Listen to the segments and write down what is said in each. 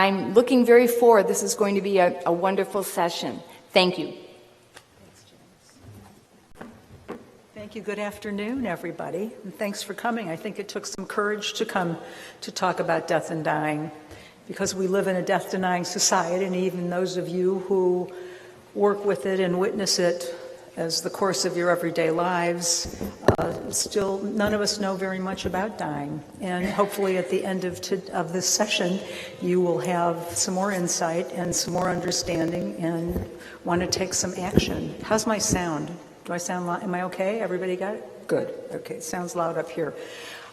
I'm looking very forward. This is going to be a wonderful session. Thank you. Thank you. Good afternoon, everybody, and thanks for coming. I think it took some courage to come to talk about death and dying, because we live in a death-denying society, and even those of you who work with it and witness it as the course of your everyday lives, still none of us know very much about dying. And hopefully at the end of this session, you will have some more insight and some more understanding and want to take some action. How's my sound? Do I sound loud? Am I okay? Everybody got it? Good. Okay, it sounds loud up here.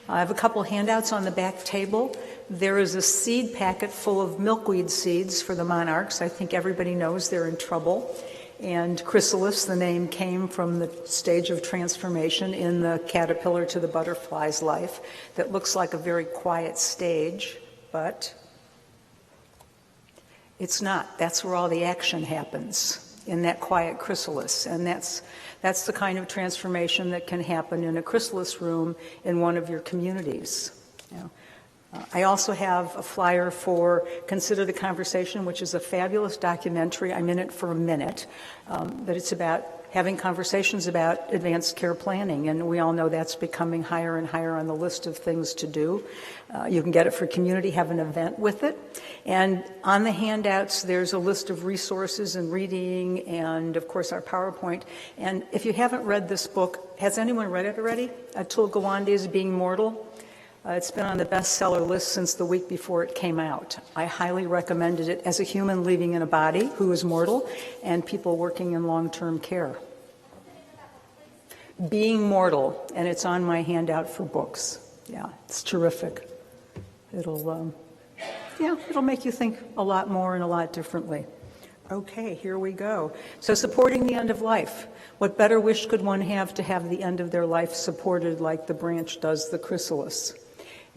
I have a couple handouts on the back table. There is a seed packet full of milkweed seeds for the monarchs. I think everybody knows they're in trouble. And chrysalis, the name, came from the stage of transformation in the caterpillar to the butterfly's life that looks like a very quiet stage, but it's not. That's where all the action happens, in that quiet chrysalis. And that's the kind of transformation that can happen in a chrysalis room in one of your communities. You know, I also have a flyer for Consider the Conversation, which is a fabulous documentary. I'm in it for a minute, but it's about having conversations about advanced care planning, and we all know that's becoming higher and higher on the list of things to do. You can get it for community, have an event with it. And on the handouts, there's a list of resources and reading, and of course our PowerPoint. And if you haven't read this book, has anyone read it already? Atul Gawande's Being Mortal? It's been on the bestseller list since the week before it came out. I highly recommended it as a human living in a body who is mortal and people working in long-term care. Being Mortal, and it's on my handout for books. Yeah, it's terrific. It'll make you think a lot more and a lot differently. Okay, here we go. So supporting the end of life. What better wish could one have to have the end of their life supported like the branch does the chrysalis?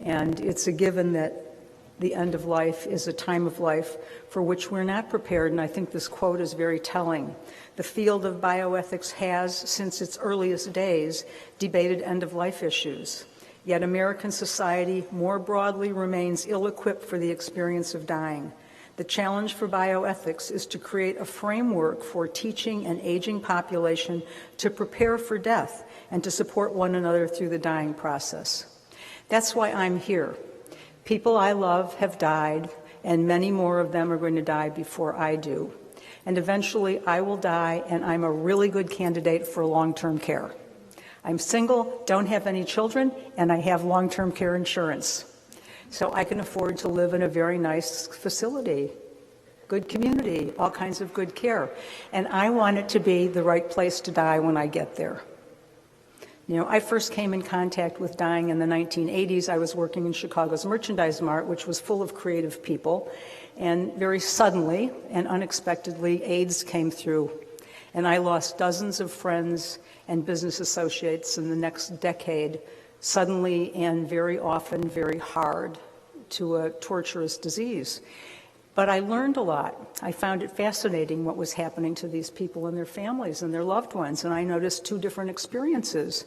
And it's a given that the end of life is a time of life for which we're not prepared, and I think this quote is very telling. The field of bioethics has, since its earliest days, debated end-of-life issues. Yet American society more broadly remains ill-equipped for the experience of dying. The challenge for bioethics is to create a framework for teaching an aging population to prepare for death and to support one another through the dying process. That's why I'm here. People I love have died, and many more of them are going to die before I do. And eventually I will die, and I'm a really good candidate for long-term care. I'm single, don't have any children, and I have long-term care insurance. So I can afford to live in a very nice facility, good community, all kinds of good care. And I want it to be the right place to die when I get there. You know, I first came in contact with dying in the 1980s. I was working in Chicago's Merchandise Mart, which was full of creative people. And very suddenly and unexpectedly, AIDS came through. And I lost dozens of friends and business associates in the next decade, suddenly and very often very hard, to a torturous disease. But I learned a lot. I found it fascinating what was happening to these people and their families and their loved ones, and I noticed two different experiences.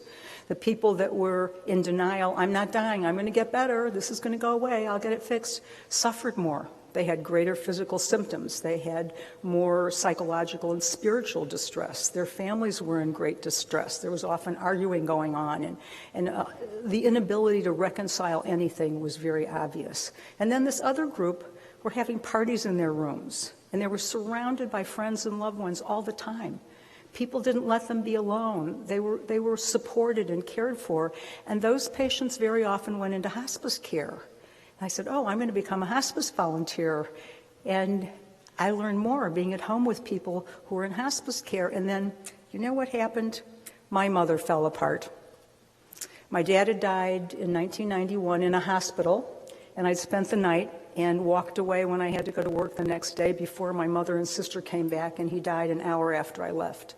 The people that were in denial, I'm not dying, I'm going to get better, this is going to go away, I'll get it fixed, suffered more. They had greater physical symptoms. They had more psychological and spiritual distress. Their families were in great distress. There was often arguing going on, and the inability to reconcile anything was very obvious. And then this other group were having parties in their rooms, and they were surrounded by friends and loved ones all the time. People didn't let them be alone. They were supported and cared for, and those patients very often went into hospice care. I said, oh, I'm going to become a hospice volunteer. And I learned more being at home with people who were in hospice care. And then, you know what happened? My mother fell apart. My dad had died in 1991 in a hospital, and I'd spent the night and walked away when I had to go to work the next day before my mother and sister came back, and he died an hour after I left.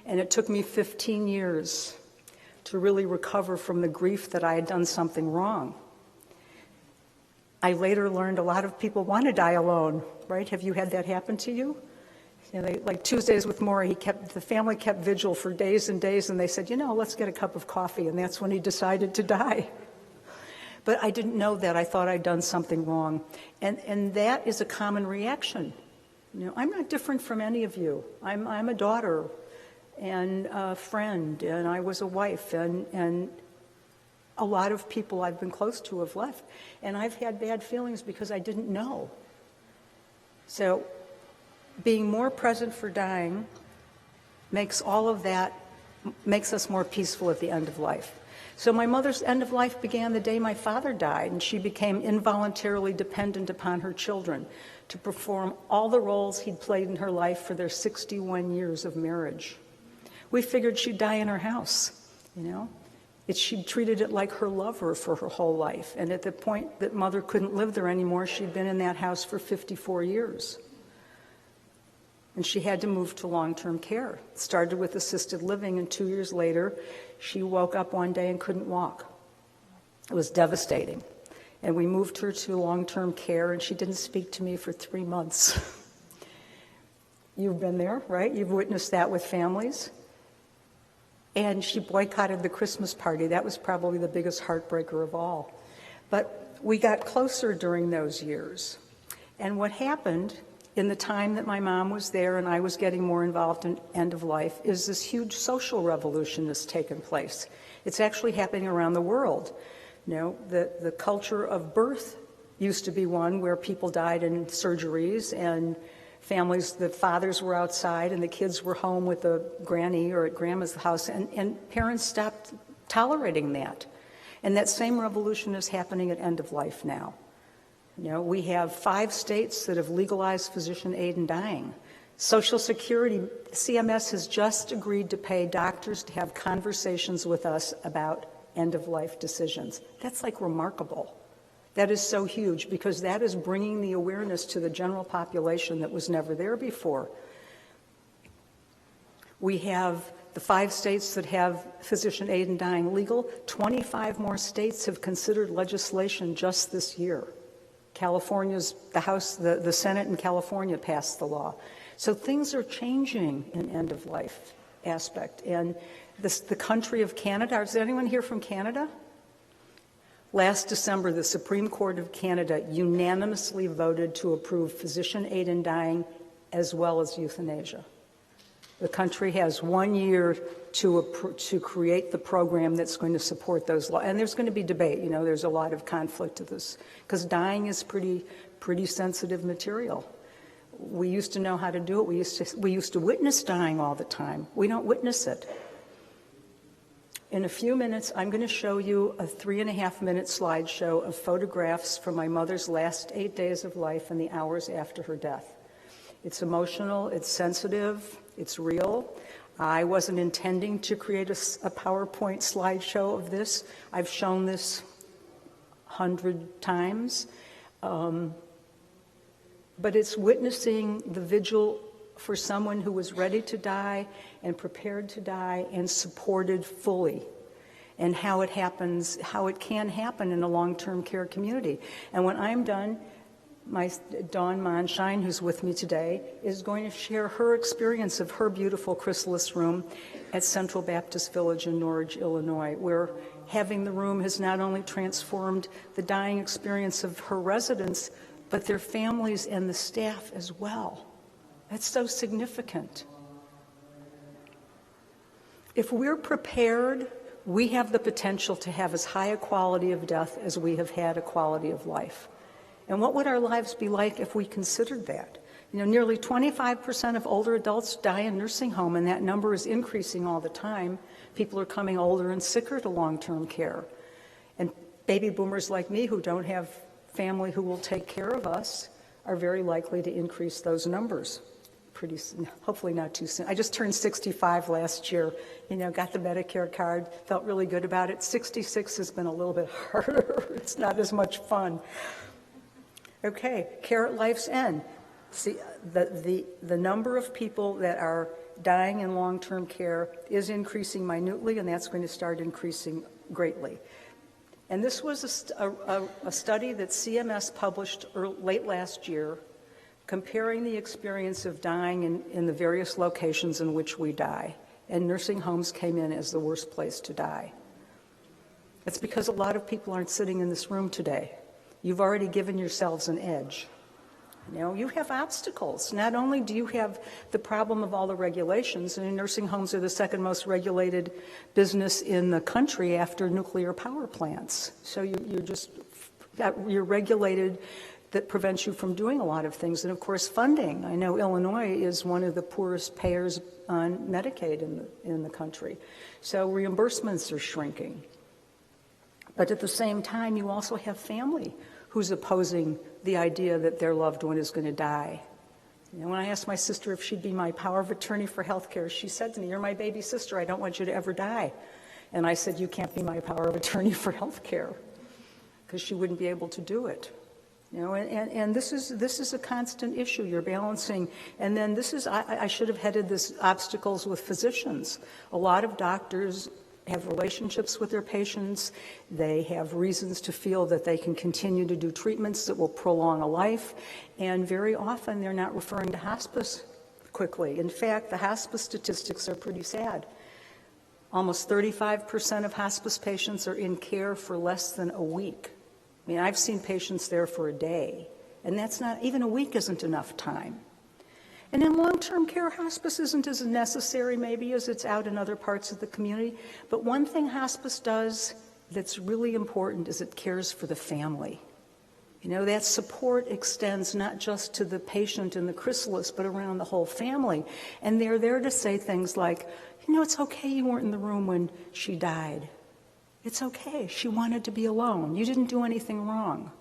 And it took me 15 years to really recover from the grief that I had done something wrong. I later learned a lot of people want to die alone, right? Have you had that happen to you? You know, like Tuesdays with Maury, the family kept vigil for days and days, and they said, you know, let's get a cup of coffee, and that's when he decided to die. But I didn't know that. I thought I'd done something wrong. And that is a common reaction. You know, I'm not different from any of you. I'm a daughter and a friend, and I was a wife, and a lot of people I've been close to have left. And I've had bad feelings because I didn't know. So being more present for dying makes all of that, makes us more peaceful at the end of life. So my mother's end of life began the day my father died, and she became involuntarily dependent upon her children to perform all the roles he'd played in her life for their 61 years of marriage. We figured she'd die in her house, you know. She treated it like her lover for her whole life. And at the point that mother couldn't live there anymore, she'd been in that house for 54 years. And she had to move to long-term care. It started with assisted living, and 2 years later, she woke up one day and couldn't walk. It was devastating. And we moved her to long-term care, and she didn't speak to me for 3 months. You've been there, right? You've witnessed that with families. And she boycotted the Christmas party. That was probably the biggest heartbreaker of all. But we got closer during those years. And what happened in the time that my mom was there and I was getting more involved in end of life is this huge social revolution that's taken place. It's actually happening around the world. You know, the culture of birth used to be one where people died in surgeries and families, the fathers were outside and the kids were home with a granny or at grandma's house, and parents stopped tolerating that. And that same revolution is happening at end of life now. You know, we have 5 states that have legalized physician aid in dying. Social Security, CMS has just agreed to pay doctors to have conversations with us about end-of-life decisions. That's like remarkable. That is so huge because that is bringing the awareness to the general population that was never there before. We have the 5 states that have physician aid in dying legal. 25 more states have considered legislation just this year. California's, the House, the Senate in California passed the law. So things are changing in end-of-life aspect. And the country of Canada, is there anyone here from Canada? Last December, the Supreme Court of Canada unanimously voted to approve physician aid in dying as well as euthanasia. The country has 1 year to create the program that's going to support those laws. And there's going to be debate. You know, there's a lot of conflict to this because dying is pretty sensitive material. We used to know how to do it. We used to witness dying all the time. We don't witness it. In a few minutes, I'm going to show you a 3.5-minute slideshow of photographs from my mother's last 8 days of life and the hours after her death. It's emotional, it's sensitive, it's real. I wasn't intending to create a PowerPoint slideshow of this. I've shown this 100 times. But it's witnessing the vigil for someone who was ready to die and prepared to die and supported fully, and how it happens, how it can happen in a long-term care community. And when I'm done, my Dawn Mondschein, who's with me today, is going to share her experience of her beautiful Chrysalis Room at Central Baptist Village in Norridge, Illinois, where having the room has not only transformed the dying experience of her residents, but their families and the staff as well. That's so significant. If we're prepared, we have the potential to have as high a quality of death as we have had a quality of life. And what would our lives be like if we considered that? You know, nearly 25% of older adults die in nursing home, and that number is increasing all the time. People are coming older and sicker to long-term care. And baby boomers like me who don't have family who will take care of us are very likely to increase those numbers pretty soon, hopefully not too soon. I just turned 65 last year, you know, got the Medicare card, felt really good about it. 66 has been a little bit harder. It's not as much fun. Okay, care at life's end. See, the number of people that are dying in long-term care is increasing minutely, and that's going to start increasing greatly. And this was a study that CMS published late last year, comparing the experience of dying in the various locations in which we die. And nursing homes came in as the worst place to die. It's because a lot of people aren't sitting in this room today. You've already given yourselves an edge. You know, you have obstacles. Not only do you have the problem of all the regulations, and nursing homes are the second most regulated business in the country after nuclear power plants. So you're regulated. That prevents you from doing a lot of things. And of course, funding. I know Illinois is one of the poorest payers on Medicaid in the country. So reimbursements are shrinking. But at the same time, you also have family who's opposing the idea that their loved one is going to die. You know, when I asked my sister if she'd be my power of attorney for health care, she said to me, "You're my baby sister. I don't want you to ever die." And I said, "You can't be my power of attorney for health care," because she wouldn't be able to do it. You know, and this is a constant issue you're balancing. And then I should have headed this obstacles with physicians. A lot of doctors have relationships with their patients. They have reasons to feel that they can continue to do treatments that will prolong a life. And very often they're not referring to hospice quickly. In fact, the hospice statistics are pretty sad. Almost 35% of hospice patients are in care for less than a week. I mean, I've seen patients there for a day, and that's not, even a week isn't enough time. And in long-term care, hospice isn't as necessary maybe as it's out in other parts of the community. But one thing hospice does that's really important is it cares for the family. You know, that support extends not just to the patient and the chrysalis, but around the whole family. And they're there to say things like, you know, it's okay you weren't in the room when she died. It's okay. She wanted to be alone. You didn't do anything wrong.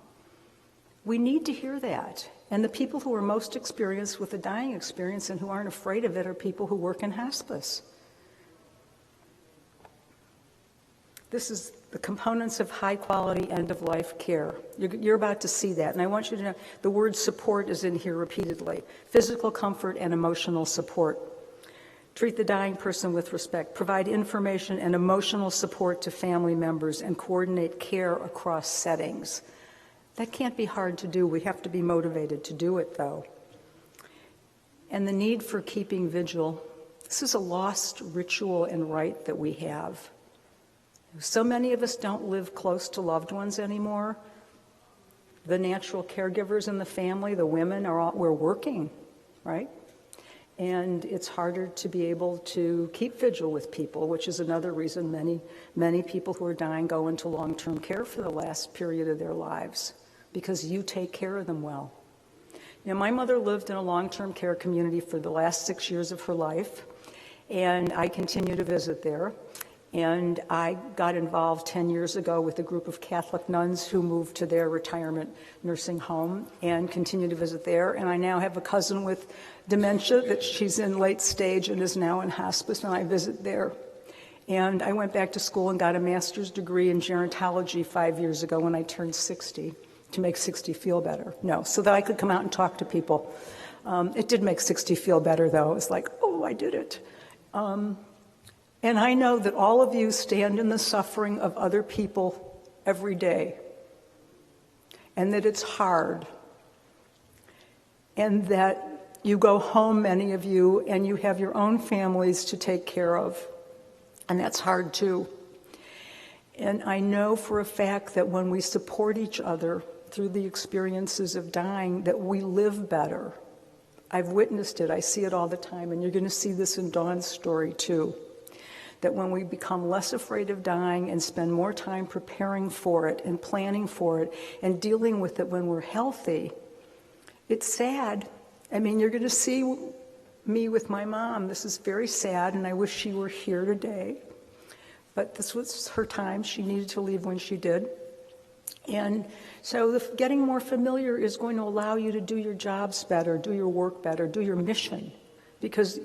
We need to hear that. And the people who are most experienced with the dying experience and who aren't afraid of it are people who work in hospice. This is the components of high-quality end-of-life care. You're about to see that. And I want you to know the word support is in here repeatedly. Physical comfort and emotional support. Treat the dying person with respect, provide information and emotional support to family members, and coordinate care across settings. That can't be hard to do. We have to be motivated to do it, though. And the need for keeping vigil. This is a lost ritual and rite that we have. So many of us don't live close to loved ones anymore. The natural caregivers in the family, the women, we're working, right? And it's harder to be able to keep vigil with people, which is another reason many people who are dying go into long-term care for the last period of their lives, because you take care of them well. You know, my mother lived in a long-term care community for the last 6 years of her life, and I continue to visit there. And I got involved 10 years ago with a group of Catholic nuns who moved to their retirement nursing home and continue to visit there. And I now have a cousin with dementia that she's in late stage and is now in hospice, and I visit there. And I went back to school and got a master's degree in gerontology 5 years ago when I turned 60, to make 60 feel better. No, so that I could come out and talk to people. It did make 60 feel better, though. It was like, oh, I did it. And I know that all of you stand in the suffering of other people every day, and that it's hard, and that you go home, many of you, and you have your own families to take care of, and that's hard too. And I know for a fact that when we support each other through the experiences of dying, that we live better. I've witnessed it. I see it all the time, and you're going to see this in Dawn's story too. That when we become less afraid of dying and spend more time preparing for it and planning for it and dealing with it when we're healthy, it's sad. I mean, you're going to see me with my mom. This is very sad, and I wish she were here today. But this was her time. She needed to leave when she did. And so getting more familiar is going to allow you to do your jobs better, do your work better, do your mission. Because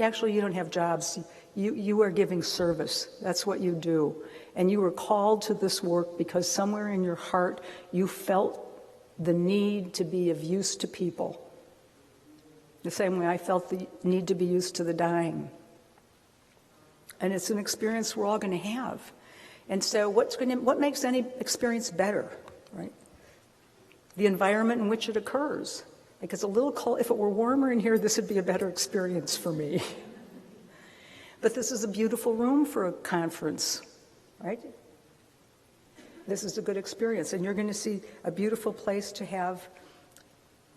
actually you don't have jobs. You are giving service. That's what you do. And you were called to this work because somewhere in your heart you felt the need to be of use to people. The same way I felt the need to be used to the dying. And it's an experience we're all going to have. And so what makes any experience better, right? The environment in which it occurs. Like it's a little cold. If it were warmer in here, this would be a better experience for me. But this is a beautiful room for a conference, right? this is a good experience. And you're going to see a beautiful place to have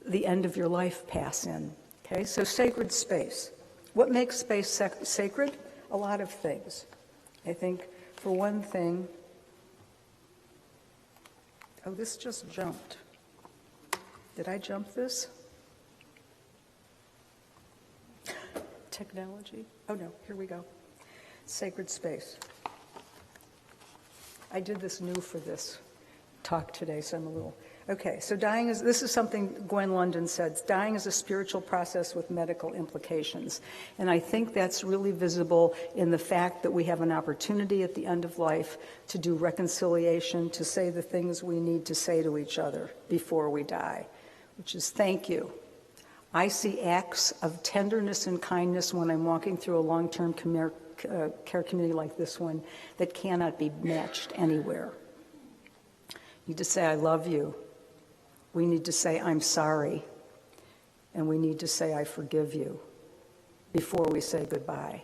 the end of your life pass in. Okay, so sacred space. What makes space sacred? A lot of things. I think, for one thing, oh, this just jumped. Did I jump this? Technology? Oh no, here we go. Sacred space. I did this new for this talk today, so I'm a little... Okay, so this is something Gwen London said, dying is a spiritual process with medical implications. And I think that's really visible in the fact that we have an opportunity at the end of life to do reconciliation, to say the things we need to say to each other before we die, which is thank you. I see acts of tenderness and kindness when I'm walking through a long-term care community like this one that cannot be matched anywhere. You need to say, I love you. We need to say, I'm sorry. And we need to say, I forgive you before we say goodbye.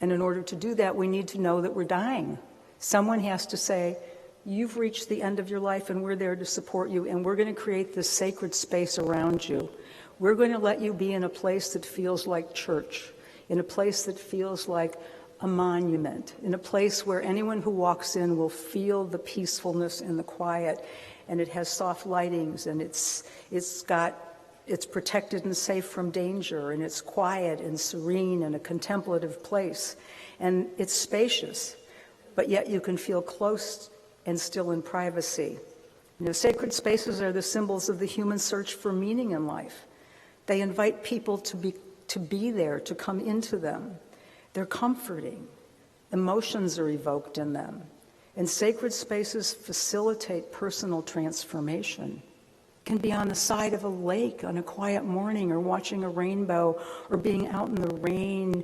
And in order to do that, we need to know that we're dying. Someone has to say, you've reached the end of your life and we're there to support you, and we're going to create this sacred space around you. We're going to let you be in a place that feels like church, in a place that feels like a monument, in a place where anyone who walks in will feel the peacefulness and the quiet, and it has soft lightings, and it's protected and safe from danger, and it's quiet and serene and a contemplative place, and it's spacious, but yet you can feel close and still in privacy. You know, sacred spaces are the symbols of the human search for meaning in life. They invite people to be there, to come into them. They're comforting. Emotions are evoked in them. And sacred spaces facilitate personal transformation. It can be on the side of a lake on a quiet morning, or watching a rainbow, or being out in the rain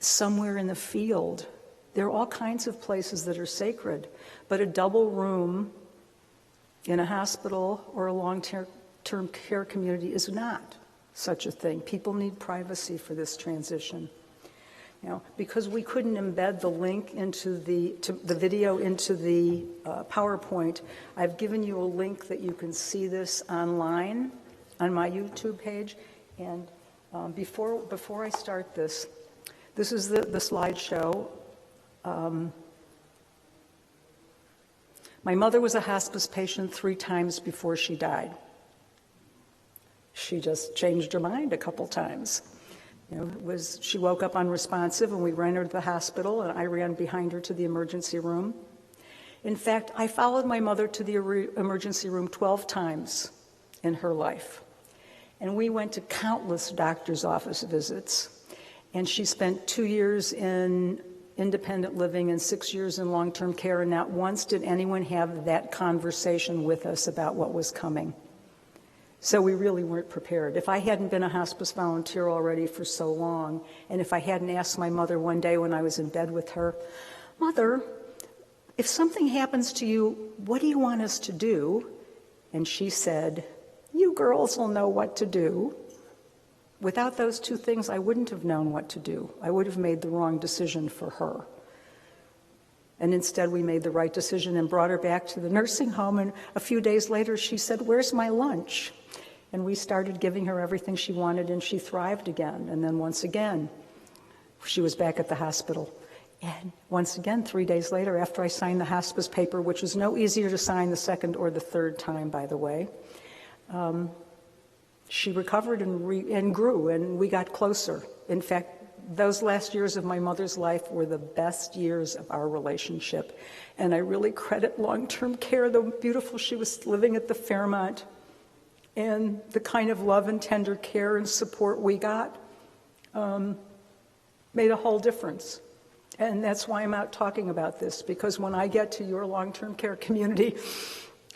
somewhere in the field. There are all kinds of places that are sacred, but a double room in a hospital or a long-term care community is not such a thing. People need privacy for this transition. You know, because we couldn't embed the link into the video into the PowerPoint, I've given you a link that you can see this online on my YouTube page. And before I start this is the slideshow. My mother was a hospice patient 3 times before she died. She just changed her mind a couple times. You know, she woke up unresponsive, and we ran her to the hospital, and I ran behind her to the emergency room. In fact, I followed my mother to the emergency room 12 times in her life. And we went to countless doctor's office visits. And she spent 2 years in independent living and 6 years in long-term care, and not once did anyone have that conversation with us about what was coming. So we really weren't prepared. If I hadn't been a hospice volunteer already for so long, and if I hadn't asked my mother one day when I was in bed with her, Mother, if something happens to you, what do you want us to do? And she said, you girls will know what to do. Without those 2 things, I wouldn't have known what to do. I would have made the wrong decision for her. And instead, we made the right decision and brought her back to the nursing home. And a few days later, she said, where's my lunch? And we started giving her everything she wanted, and she thrived again. And then once again, she was back at the hospital. And once again, 3 days later, after I signed the hospice paper, which was no easier to sign the second or the third time, by the way, she recovered and grew, and we got closer. In fact, those last years of my mother's life were the best years of our relationship. And I really credit long-term care, the beautiful she was living at the Fairmont, and the kind of love and tender care and support we got made a whole difference. And that's why I'm out talking about this, because when I get to your long-term care community,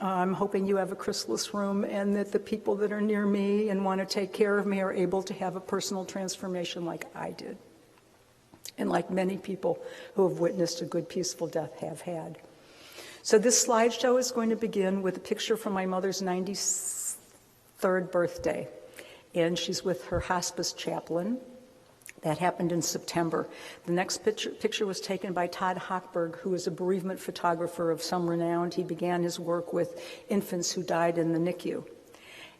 I'm hoping you have a Chrysalis Room, and that the people that are near me and want to take care of me are able to have a personal transformation like I did, and like many people who have witnessed a good, peaceful death have had. So this slideshow is going to begin with a picture from my mother's 93rd birthday, and she's with her hospice chaplain, That happened in September. The next picture was taken by Todd Hochberg, who is a bereavement photographer of some renown. He began his work with infants who died in the NICU.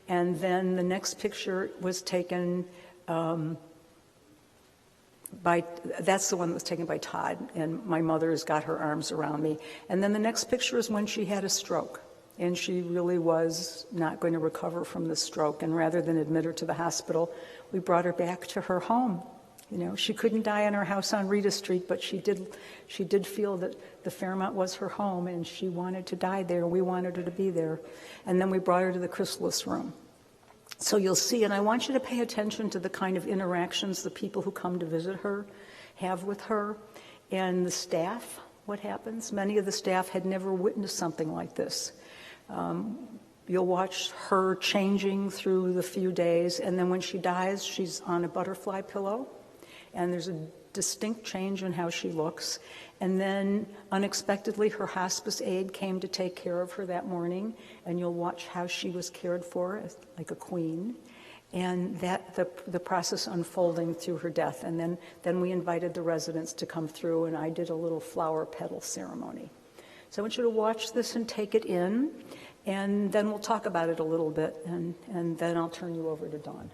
And then the next picture was taken that's the one that was taken by Todd, and my mother has got her arms around me. And then the next picture is when she had a stroke, and she really was not going to recover from the stroke. And rather than admit her to the hospital, we brought her back to her home. You know, she couldn't die in her house on Rita Street, but she did feel that the Fairmont was her home, and she wanted to die there. We wanted her to be there. And then we brought her to the Chrysalis Room. So you'll see, and I want you to pay attention to the kind of interactions the people who come to visit her have with her. And the staff, what happens? Many of the staff had never witnessed something like this. You'll watch her changing through the few days, and then when she dies, she's on a butterfly pillow, and there's a distinct change in how she looks. And then unexpectedly, her hospice aide came to take care of her that morning, and you'll watch how she was cared for like a queen, and that the process unfolding through her death. And then we invited the residents to come through, and I did a little flower petal ceremony. So I want you to watch this and take it in, and then we'll talk about it a little bit, and then I'll turn you over to Dawn.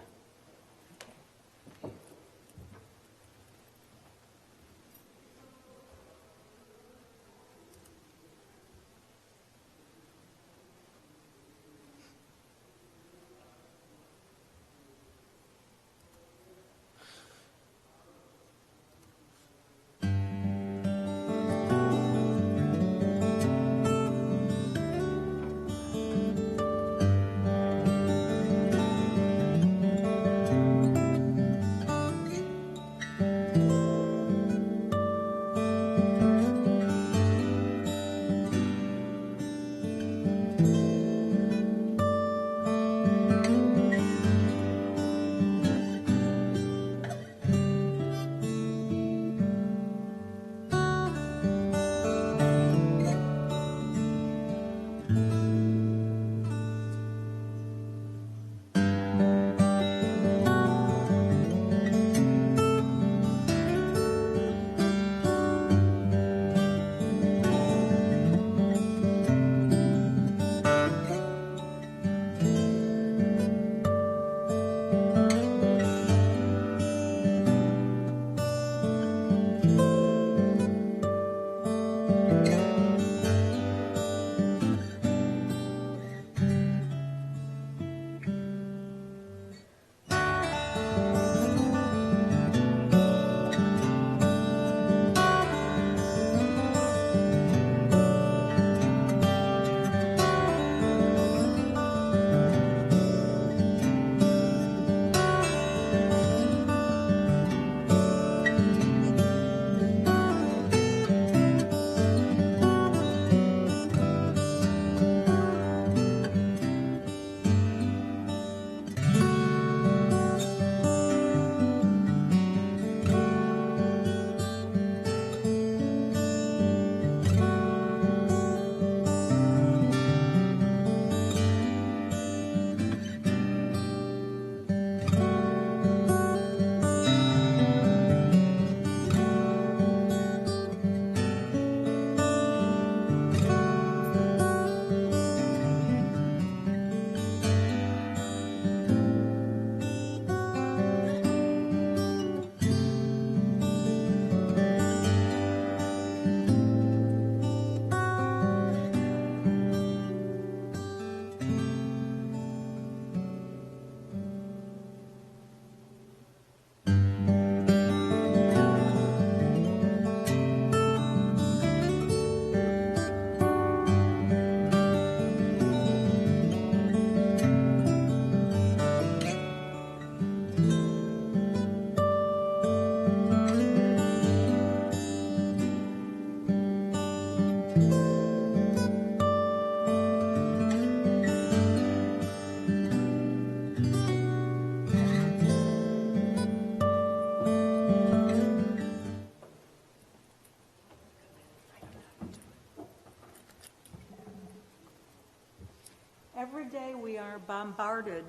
Every day we are bombarded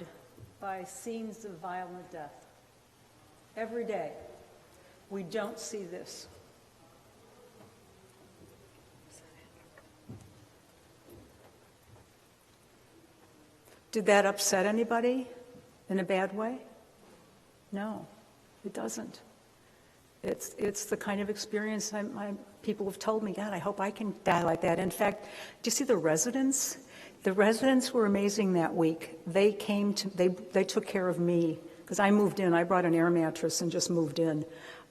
by scenes of violent death. Every day. We don't see this. Did that upset anybody in a bad way? No, it doesn't. It's the kind of experience people have told me, God, I hope I can die like that. In fact, do you see the residents? The residents were amazing that week. They took care of me because I moved in. I brought an air mattress and just moved in.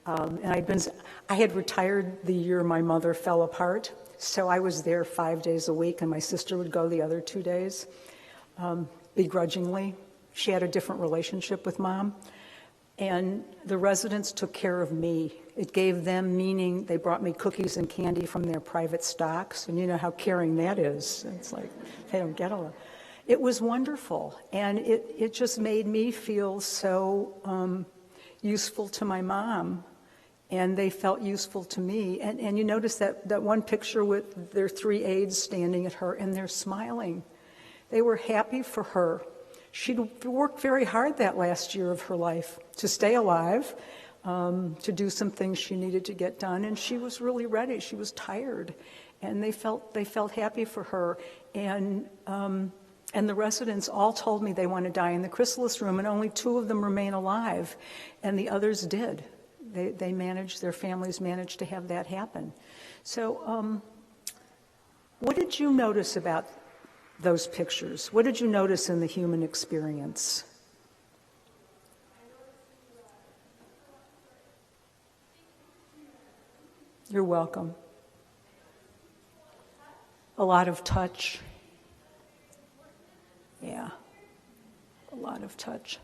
And I had retired the year my mother fell apart, so I was there 5 days a week, and my sister would go the other 2 days, begrudgingly. She had a different relationship with Mom. And the residents took care of me. It gave them meaning. They brought me cookies and candy from their private stocks, and you know how caring that is. It's like they don't get a lot. It was wonderful, and it just made me feel so useful to my mom, and they felt useful to me. And you notice that one picture with their 3 aides standing at her, and they're smiling. They were happy for her. She'd worked very hard that last year of her life to stay alive, to do some things she needed to get done, and she was really ready. She was tired, and they felt happy for her. And the residents all told me they want to die in the Chrysalis Room, and only 2 of them remain alive, and the others did. Their families managed to have that happen. So, what did you notice about those pictures? What did you notice in the human experience? You're welcome. A lot of touch. Yeah, a lot of touch.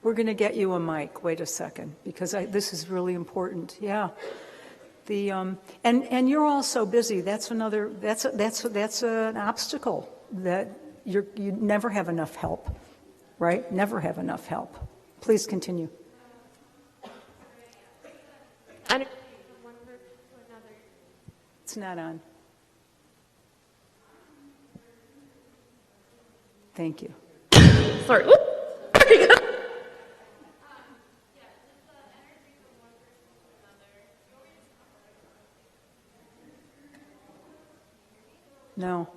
We're going to get you a mic. Wait a second, because this is really important. Yeah. And you're all so busy. That's an obstacle that you never have enough help, right? Never have enough help. Please continue. It's not on. Thank you. Sorry. No.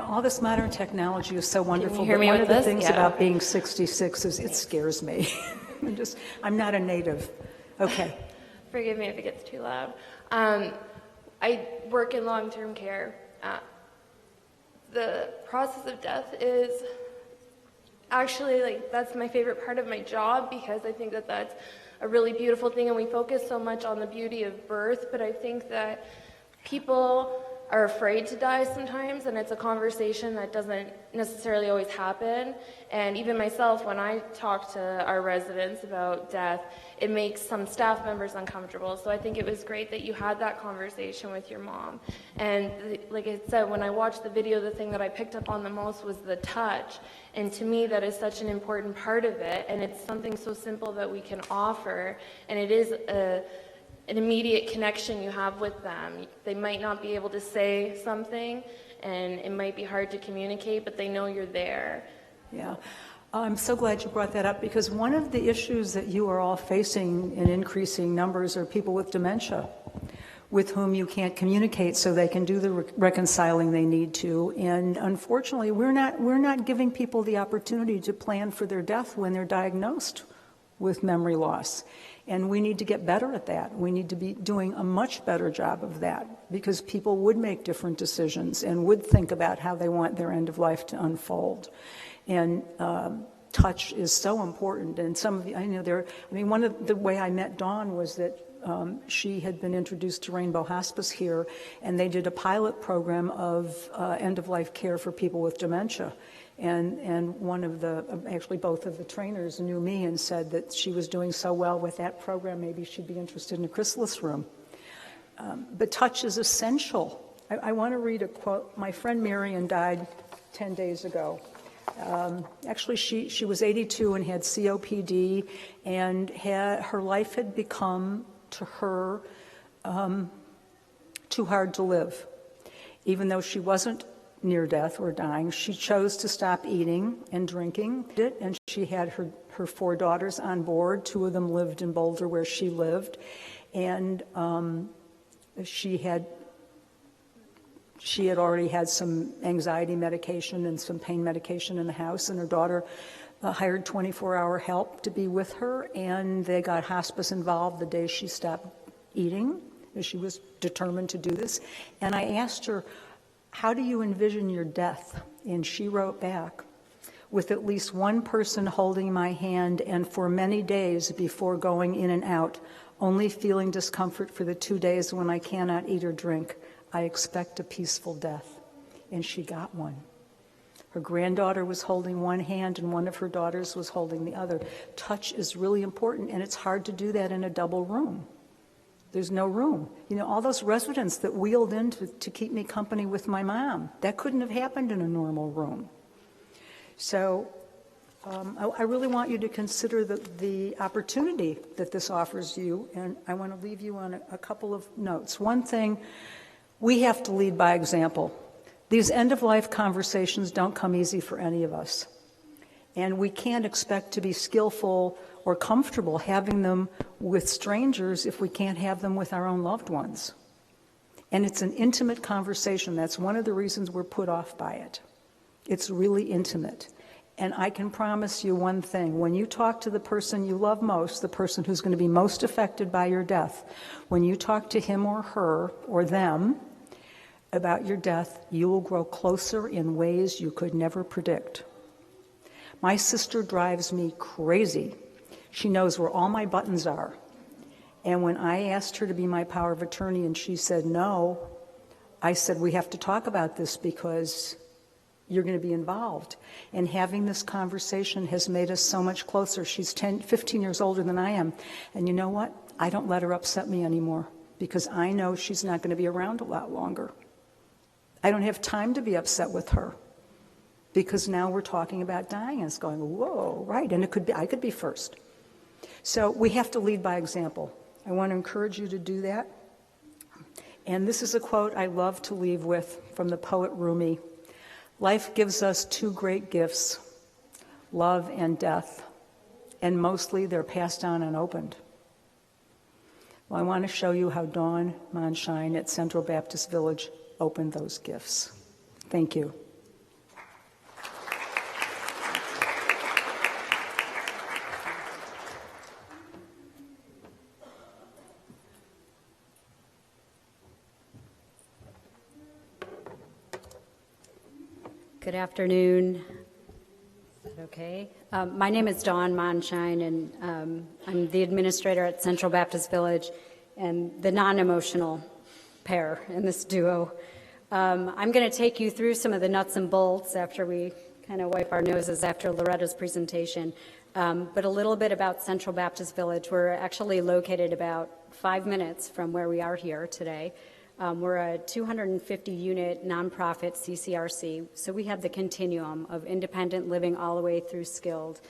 All this modern technology is so wonderful. Can you hear me but one with of the this? things Yeah. about being 66 is it scares me. I'm not a native. Okay. Forgive me if it gets too loud. I work in long-term care. The process of death is actually, that's my favorite part of my job, because I think that that's a really beautiful thing, and we focus so much on the beauty of birth, but I think that people are afraid to die sometimes, and it's a conversation that doesn't necessarily always happen. And even myself, when I talk to our residents about death, it makes some staff members uncomfortable. So I think it was great that you had that conversation with your mom. And like I said, when I watched the video, the thing that I picked up on the most was the touch. And to me, that is such an important part of it. And it's something so simple that we can offer. And it is an immediate connection you have with them. They might not be able to say something, and it might be hard to communicate, but they know you're there. Yeah. I'm so glad you brought that up, because one of the issues that you are all facing in increasing numbers are people with dementia, with whom you can't communicate so they can do the reconciling they need to. And unfortunately, we're not giving people the opportunity to plan for their death when they're diagnosed with memory loss. And we need to get better at that. We need to be doing a much better job of that, because people would make different decisions and would think about how they want their end of life to unfold. And touch is so important. And some of you, one of the way I met Dawn was that she had been introduced to Rainbow Hospice here, and they did a pilot program of end-of-life care for people with dementia. And actually both of the trainers knew me and said that she was doing so well with that program, maybe she'd be interested in a Chrysalis Room. But touch is essential. I want to read a quote. My friend Marion died 10 days ago. Actually, she was 82 and had COPD, and her life had become, to her, too hard to live. Even though she wasn't near death or dying, she chose to stop eating and drinking, and she had her 4 daughters on board. 2 of them lived in Boulder where she lived, and she had already had some anxiety medication and some pain medication in the house, and her daughter hired 24-hour help to be with her, and they got hospice involved the day she stopped eating. She was determined to do this. And I asked her, how do you envision your death? And she wrote back, with at least one person holding my hand, and for many days before going in and out, only feeling discomfort for the 2 days when I cannot eat or drink. I expect a peaceful death. And she got one. Her granddaughter was holding one hand and one of her daughters was holding the other. Touch is really important, and it's hard to do that in a double room. There's no room. You know, all those residents that wheeled in to keep me company with my mom, that couldn't have happened in a normal room. So I really want you to consider the opportunity that this offers you, and I want to leave you on a couple of notes. One thing, we have to lead by example. These end-of-life conversations don't come easy for any of us, and we can't expect to be skillful or comfortable having them with strangers if we can't have them with our own loved ones. And it's an intimate conversation. That's one of the reasons we're put off by it. It's really intimate. And I can promise you one thing. When you talk to the person you love most, the person who's going to be most affected by your death, when you talk to him or her or them about your death, you will grow closer in ways you could never predict. My sister drives me crazy. She knows where all my buttons are. And when I asked her to be my power of attorney and she said no, I said, we have to talk about this because you're going to be involved. And having this conversation has made us so much closer. She's 15 years older than I am. And you know what? I don't let her upset me anymore because I know she's not going to be around a lot longer. I don't have time to be upset with her because now we're talking about dying and it's going, whoa, right. And I could be first. So we have to lead by example. I want to encourage you to do that. And this is a quote I love to leave with from the poet Rumi. Life gives us 2 great gifts, love and death, and mostly they're passed down unopened. Well, I want to show you how Dawn Mondschein at Central Baptist Village opened those gifts. Thank you. Good afternoon. Is that okay? My name is Dawn Mondschein, and I'm the administrator at Central Baptist Village and the non-emotional pair in this duo. I'm going to take you through some of the nuts and bolts after we kind of wipe our noses after Loretta's presentation, but a little bit about Central Baptist Village. We're actually located about 5 minutes from where we are here today. We're a 250-unit nonprofit CCRC, so we have the continuum of independent living all the way through skilled.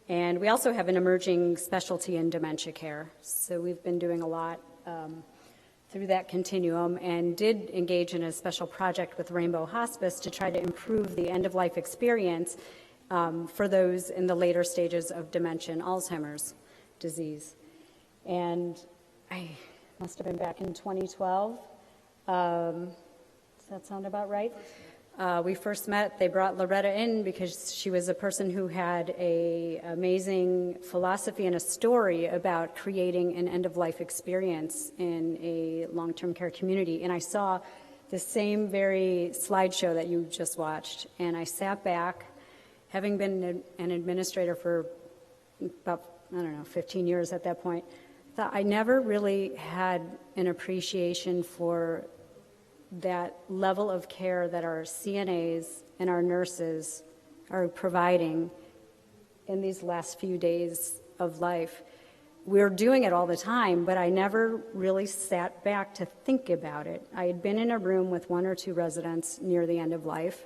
And we also have an emerging specialty in dementia care. So we've been doing a lot through that continuum and did engage in a special project with Rainbow Hospice to try to improve the end-of-life experience for those in the later stages of dementia and Alzheimer's disease. And I must have been back in 2012. Does that sound about right? We first met, they brought Loretta in because she was a person who had an amazing philosophy and a story about creating an end-of-life experience in a long-term care community. And I saw the same very slideshow that you just watched, and I sat back, having been an administrator for about, 15 years at that point, thought I never really had an appreciation for that level of care that our CNAs and our nurses are providing in these last few days of life. We're doing it all the time, but I never really sat back to think about it. I had been in a room with 1 or 2 residents near the end of life,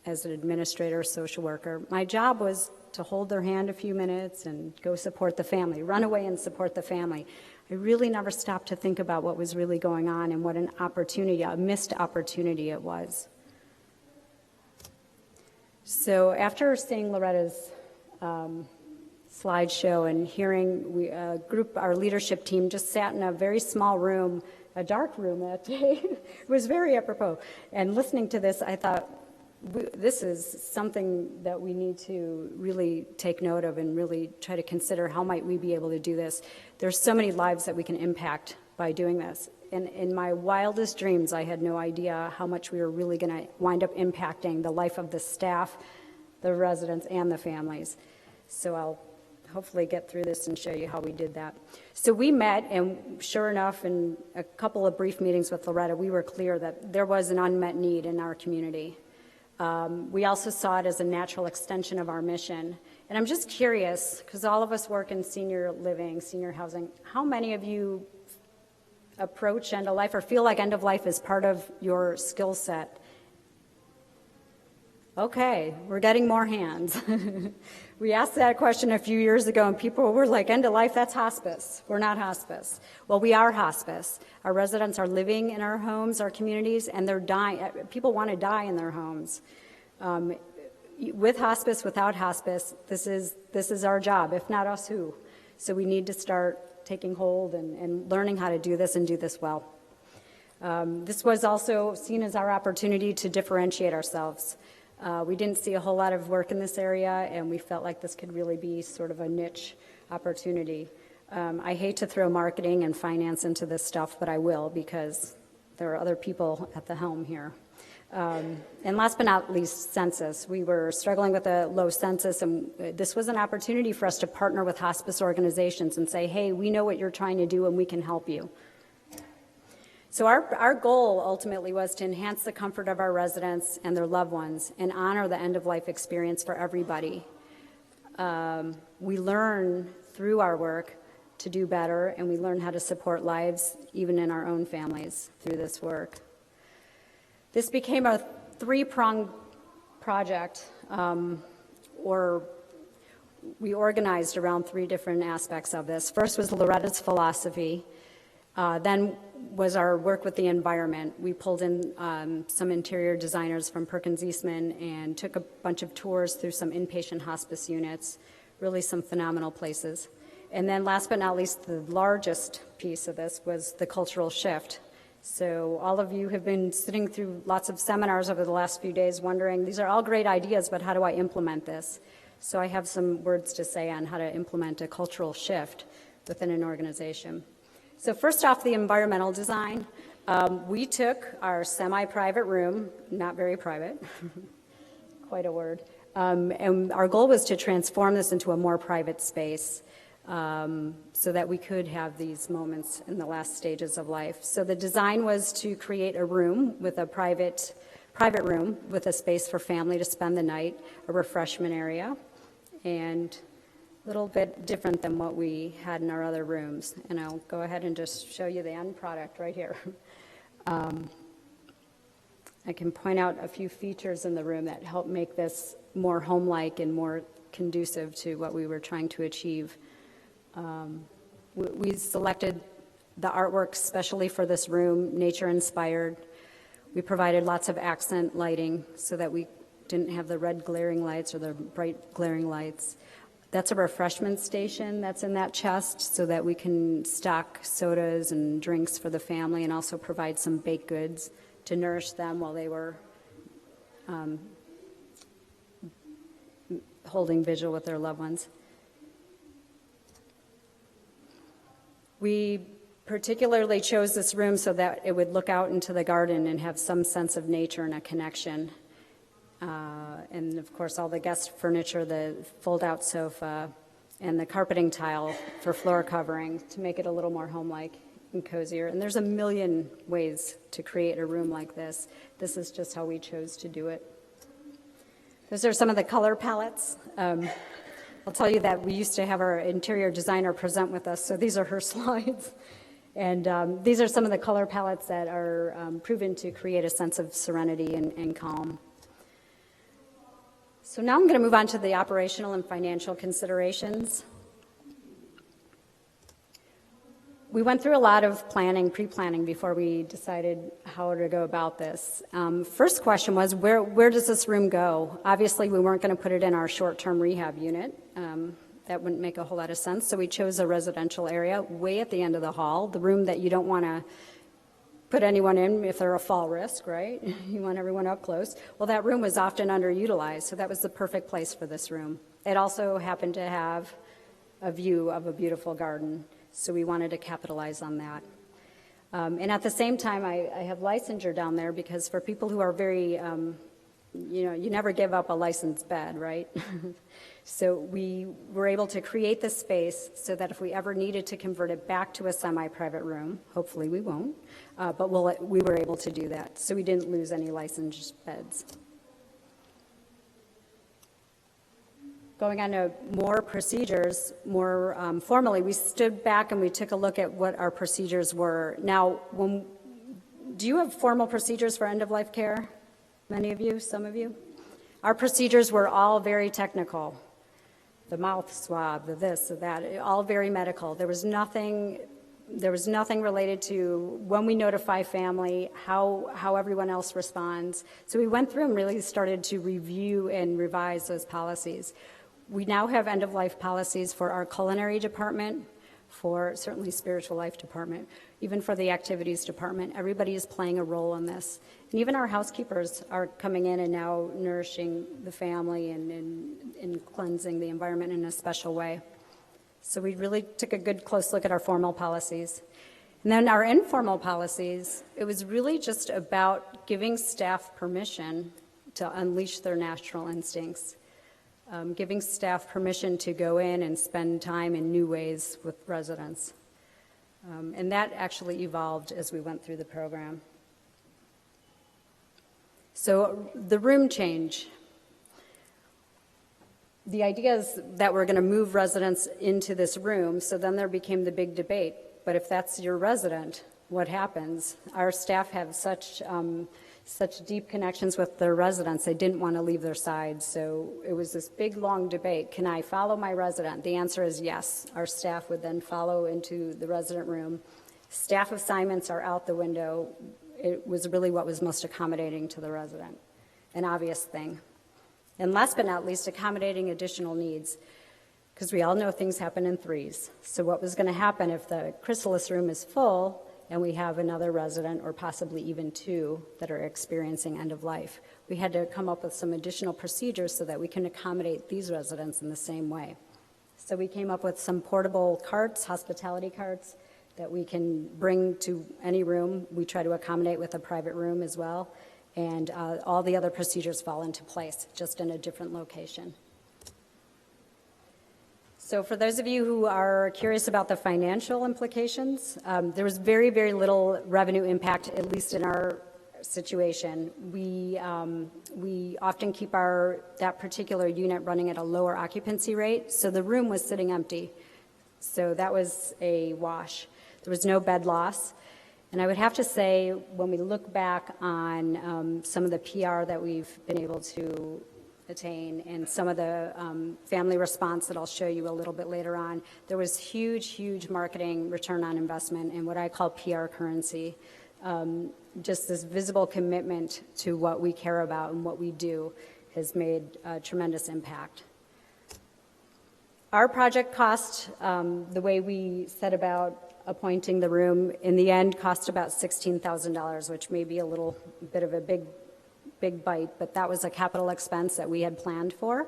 as an administrator, social worker. My job was to hold their hand a few minutes and go support the family, run away and support the family. I really never stopped to think about what was really going on and what an opportunity, a missed opportunity it was. So after seeing Loretta's slideshow and hearing our leadership team just sat in a very small room, a dark room that day. It was very apropos. And listening to this, I thought, this is something that we need to really take note of and really try to consider how might we be able to do this. There's so many lives that we can impact by doing this. And in my wildest dreams, I had no idea how much we were really going to wind up impacting the life of the staff, the residents, and the families. So I'll hopefully get through this and show you how we did that. So we met, and sure enough, in a couple of brief meetings with Loretta, we were clear that there was an unmet need in our community. We also saw it as a natural extension of our mission. And I'm just curious, because all of us work in senior living, senior housing, how many of you approach end of life or feel like end of life is part of your skill set? Okay, we're getting more hands. We asked that question a few years ago, and people were like, end of life, that's hospice. We're not hospice. Well, we are hospice. Our residents are living in our homes, our communities, and they're dying. People want to die in their homes. With hospice, without hospice, this is our job. If not us, who? So we need to start taking hold and learning how to do this and do this well. This was also seen as our opportunity to differentiate ourselves. We didn't see a whole lot of work in this area, and we felt like this could really be sort of a niche opportunity. I hate to throw marketing and finance into this stuff, but I will because there are other people at the helm here. And last but not least, census. We were struggling with a low census, and this was an opportunity for us to partner with hospice organizations and say, hey, we know what you're trying to do, and we can help you. So our goal ultimately was to enhance the comfort of our residents and their loved ones and honor the end-of-life experience for everybody. We learn through our work to do better, and we learn how to support lives even in our own families through this work. This became a three-pronged project, or we organized around three different aspects of this. First was Loretta's philosophy. Then was our work with the environment. We pulled in some interior designers from Perkins Eastman and took a bunch of tours through some inpatient hospice units, really some phenomenal places. And then last but not least, the largest piece of this was the cultural shift. So all of you have been sitting through lots of seminars over the last few days wondering, these are all great ideas, but how do I implement this? So I have some words to say on how to implement a cultural shift within an organization. So first off, the environmental design. We took our semi-private room, not very private, quite a word, and our goal was to transform this into a more private space so that we could have these moments in the last stages of life. So the design was to create a room with a private room with a space for family to spend the night, a refreshment area, and a little bit different than what we had in our other rooms. And I'll go ahead and just show you the end product right here. I can point out a few features in the room that help make this more home-like and more conducive to what we were trying to achieve. We selected the artwork specially for this room, nature-inspired. We provided lots of accent lighting so that we didn't have the red glaring lights or the bright glaring lights. That's a refreshment station that's in that chest so that we can stock sodas and drinks for the family and also provide some baked goods to nourish them while they were holding vigil with their loved ones. We particularly chose this room so that it would look out into the garden and have some sense of nature and a connection. And of course, all the guest furniture, the fold-out sofa, and the carpeting tile for floor covering to make it a little more home-like and cozier. And there's a million ways to create a room like this. This is just how we chose to do it. Those are some of the color palettes. I'll tell you that we used to have our interior designer present with us, so these are her slides. And these are some of the color palettes that are proven to create a sense of serenity and calm. So now I'm going to move on to the operational and financial considerations. We went through a lot of planning, pre-planning, before we decided how to go about this. First question was, where does this room go? Obviously, we weren't going to put it in our short-term rehab unit. That wouldn't make a whole lot of sense, so we chose a residential area way at the end of the hall, the room that you don't want to put anyone in if they're a fall risk, right? You want everyone up close. Well, that room was often underutilized, so that was the perfect place for this room. It also happened to have a view of a beautiful garden, so we wanted to capitalize on that. And at the same time, I have licensure down there because for people who are very, you never give up a licensed bed, right? So we were able to create the space so that if we ever needed to convert it back to a semi-private room, hopefully we won't, but we were able to do that. So we didn't lose any licensed beds. Going on to more procedures, more formally, we stood back and we took a look at what our procedures were. Now, do you have formal procedures for end-of-life care? Many of you, some of you? Our procedures were all very technical. The mouth swab, the this, the that, all very medical. There was nothing related to when we notify family, how everyone else responds. So we went through and really started to review and revise those policies. We now have end-of-life policies for our culinary department, for certainly spiritual life department, even for the activities department. Everybody is playing a role in this. And even our housekeepers are coming in and now nourishing the family and cleansing the environment in a special way. So we really took a good close look at our formal policies. And then our informal policies, it was really just about giving staff permission to unleash their natural instincts. Giving staff permission to go in and spend time in new ways with residents. And that actually evolved as we went through the program. So the room change. The idea is that we're going to move residents into this room, so then there became the big debate. But if that's your resident, what happens? Our staff have such deep connections with their residents, they didn't want to leave their side. So it was this big, long debate. Can I follow my resident? The answer is yes. Our staff would then follow into the resident room. Staff assignments are out the window. It was really what was most accommodating to the resident, an obvious thing. And last but not least, accommodating additional needs, because we all know things happen in threes. So what was going to happen if the Chrysalis Room is full and we have another resident or possibly even two that are experiencing end of life? We had to come up with some additional procedures so that we can accommodate these residents in the same way. So we came up with some portable carts, hospitality carts, that we can bring to any room. We try to accommodate with a private room as well. And all the other procedures fall into place, just in a different location. So for those of you who are curious about the financial implications, there was very, very little revenue impact, at least in our situation. We often keep that particular unit running at a lower occupancy rate, so the room was sitting empty. So that was a wash. There was no bed loss. And I would have to say, when we look back on some of the PR that we've been able to attain and some of the family response that I'll show you a little bit later on, there was huge, huge marketing return on investment and what I call PR currency. Just this visible commitment to what we care about and what we do has made a tremendous impact. Our project cost, the way we set about appointing the room, in the end cost about $16,000, which may be a little bit of a big bite, but that was a capital expense that we had planned for.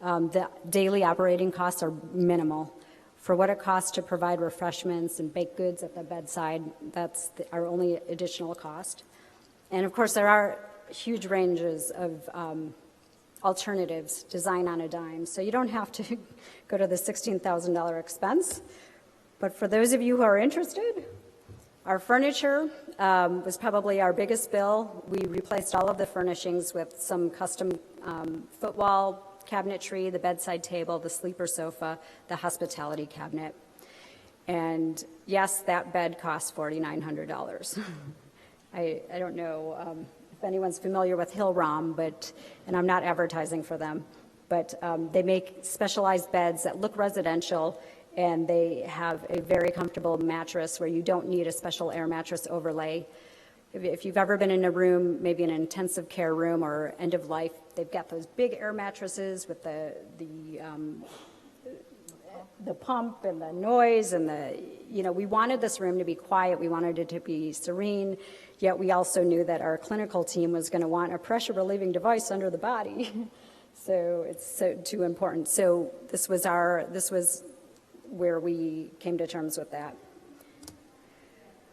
The daily operating costs are minimal. For what it costs to provide refreshments and baked goods at the bedside, that's our only additional cost. And of course, there are huge ranges of alternatives, design on a dime. So you don't have to go to the $16,000 expense. But for those of you who are interested, our furniture was probably our biggest bill. We replaced all of the furnishings with some custom footwall cabinetry, the bedside table, the sleeper sofa, the hospitality cabinet. And yes, that bed cost $4,900. I don't know if anyone's familiar with Hillrom, and I'm not advertising for them, But they make specialized beds that look residential, and they have a very comfortable mattress where you don't need a special air mattress overlay. If you've ever been in a room, maybe an intensive care room or end of life, they've got those big air mattresses with the pump and the noise and we wanted this room to be quiet. We wanted it to be serene, yet we also knew that our clinical team was going to want a pressure relieving device under the body. So it's too important. So this was where we came to terms with that.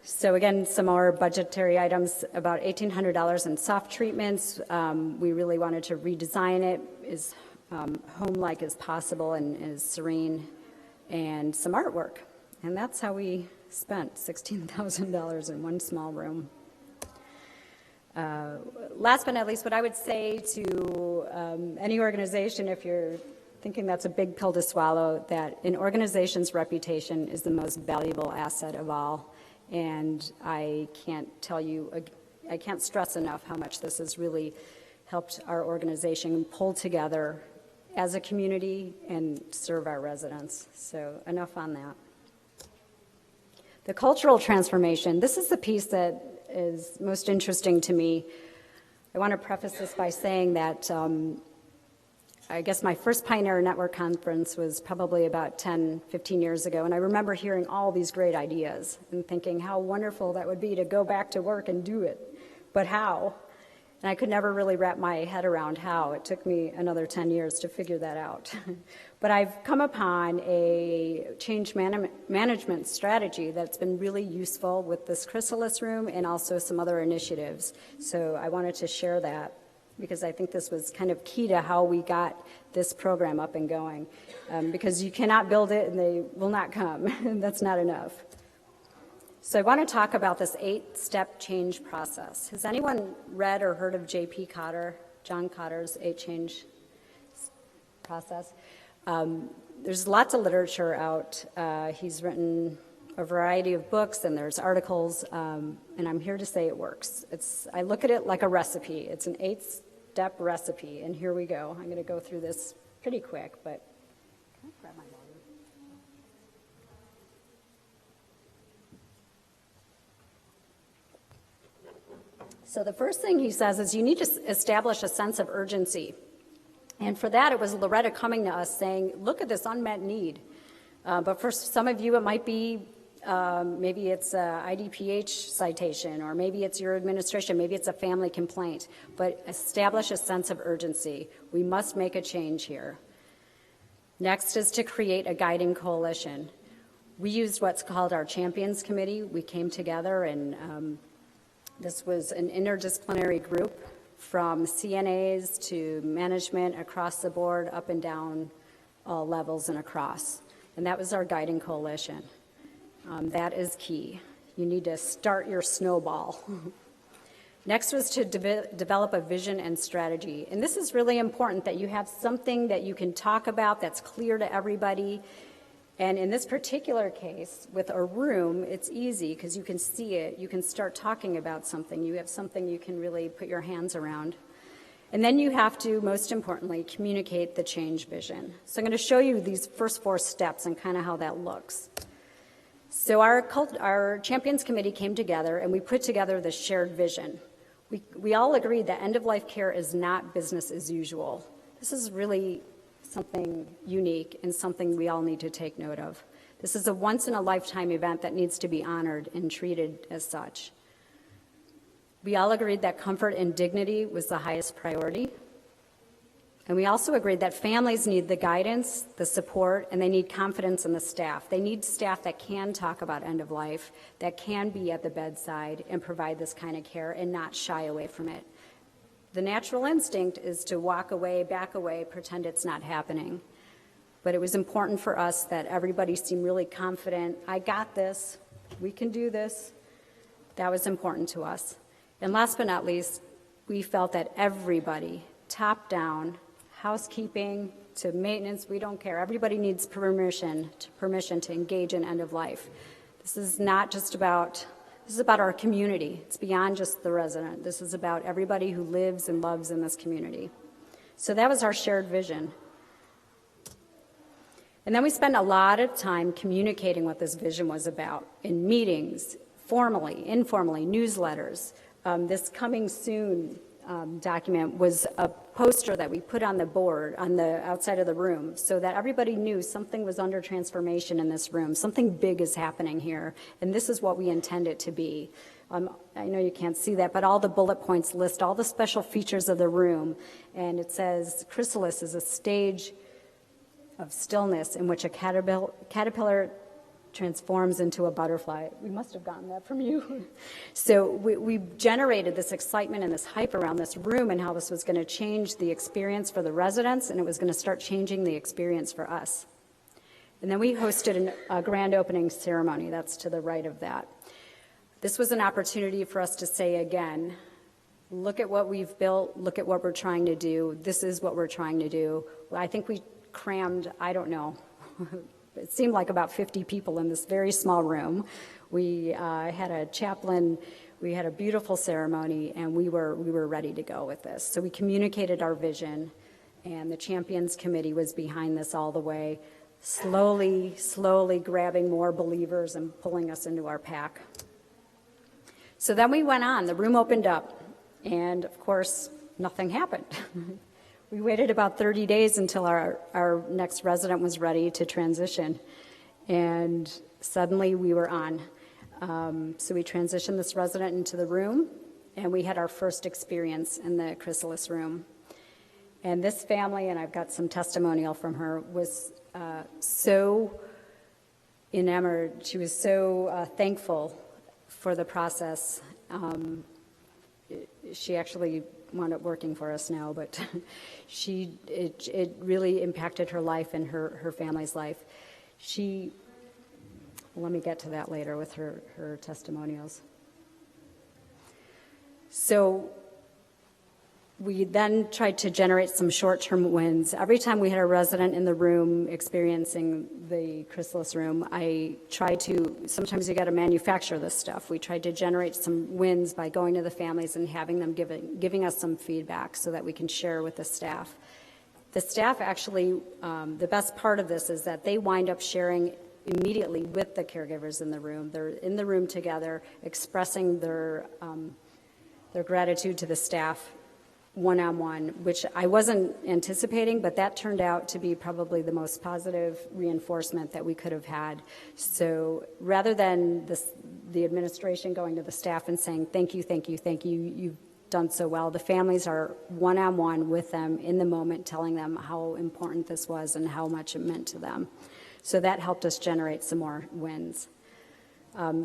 So again, some more budgetary items, about $1,800 in soft treatments. We really wanted to redesign it as home-like as possible and as serene, and some artwork. And that's how we spent $16,000 in one small room. Last but not least, what I would say to any organization, if you're thinking that's a big pill to swallow, that an organization's reputation is the most valuable asset of all. And I can't stress enough how much this has really helped our organization pull together as a community and serve our residents. So enough on that. The cultural transformation, this is the piece that is most interesting to me. I want to preface this by saying that I guess my first Pioneer Network conference was probably about 10, 15 years ago, and I remember hearing all these great ideas and thinking how wonderful that would be to go back to work and do it. But how? And I could never really wrap my head around how. It took me another 10 years to figure that out. But I've come upon a change management strategy that's been really useful with this Chrysalis Room and also some other initiatives. So I wanted to share that because I think this was kind of key to how we got this program up and going. Because you cannot build it and they will not come. That's not enough. So I want to talk about this 8-step change process. Has anyone read or heard of J.P. Cotter, John Cotter's 8-change process? There's lots of literature out. He's written a variety of books and there's articles, and I'm here to say it works. I look at it like a recipe. It's an 8-step recipe, and here we go. I'm going to go through this pretty quick, but can I grab my volume? So the first thing he says is you need to establish a sense of urgency. And for that, it was Loretta coming to us saying, look at this unmet need. But for some of you, it might be, maybe it's a IDPH citation, or maybe it's your administration, maybe it's a family complaint. But establish a sense of urgency. We must make a change here. Next is to create a guiding coalition. We used what's called our Champions Committee. We came together and this was an interdisciplinary group from CNAs to management across the board, up and down all levels and across. And that was our guiding coalition. That is key. You need to start your snowball. Next was to develop a vision and strategy. And this is really important, that you have something that you can talk about that's clear to everybody. And in this particular case, with a room, it's easy because you can see it. You can start talking about something. You have something you can really put your hands around. And then you have to, most importantly, communicate the change vision. So I'm going to show you these first 4 steps and kind of how that looks. So our Champions Committee came together and we put together the shared vision. We all agreed that end-of-life care is not business as usual. This is really something unique and something we all need to take note of. This is a once-in-a-lifetime event that needs to be honored and treated as such. We all agreed that comfort and dignity was the highest priority. And we also agreed that families need the guidance, the support, and they need confidence in the staff. They need staff that can talk about end of life, that can be at the bedside and provide this kind of care and not shy away from it. The natural instinct is to walk away, back away, pretend it's not happening. But it was important for us that everybody seemed really confident. I got this. We can do this. That was important to us. And last but not least, we felt that everybody, top down, housekeeping to maintenance, we don't care. Everybody needs permission to engage in end of life. This is not just about This is about our community. It's beyond just the resident. This is about everybody who lives and loves in this community. So that was our shared vision. And then we spent a lot of time communicating what this vision was about in meetings, formally, informally, newsletters. This coming soon document was a poster that we put on the board on the outside of the room so that everybody knew something was under transformation in this room. Something big is happening here, and this is what we intend it to be. I know you can't see that, but all the bullet points list all the special features of the room, and it says Chrysalis is a stage of stillness in which a caterpillar transforms into a butterfly. We must have gotten that from you. So we generated this excitement and this hype around this room and how this was going to change the experience for the residents, and it was going to start changing the experience for us. And then we hosted a grand opening ceremony. That's to the right of that. This was an opportunity for us to say again, look at what we've built, look at what we're trying to do. This is what we're trying to do. I think we crammed, I don't know, it seemed like about 50 people in this very small room. We had a chaplain, we had a beautiful ceremony, and we were ready to go with this. So we communicated our vision, and the Champions Committee was behind this all the way, slowly grabbing more believers and pulling us into our pack. So then we went on, the room opened up, and of course, nothing happened. We waited about 30 days until our next resident was ready to transition, and suddenly we were on. So we transitioned this resident into the room, and we had our first experience in the Chrysalis Room. And this family, and I've got some testimonial from her, was so enamored. She was so thankful for the process. She actually wound up working for us now, but it really impacted her life and her family's life. Let me get to that later with her testimonials. So we then tried to generate some short-term wins. Every time we had a resident in the room experiencing the Chrysalis Room, sometimes you got to manufacture this stuff. We tried to generate some wins by going to the families and having them giving us some feedback so that we can share with the staff. The staff actually, the best part of this is that they wind up sharing immediately with the caregivers in the room. They're in the room together, expressing their gratitude to the staff one-on-one, which I wasn't anticipating, but that turned out to be probably the most positive reinforcement that we could have had. So rather than the administration going to the staff and saying, thank you, you've done so well, the families are one-on-one with them in the moment, telling them how important this was and how much it meant to them. So that helped us generate some more wins.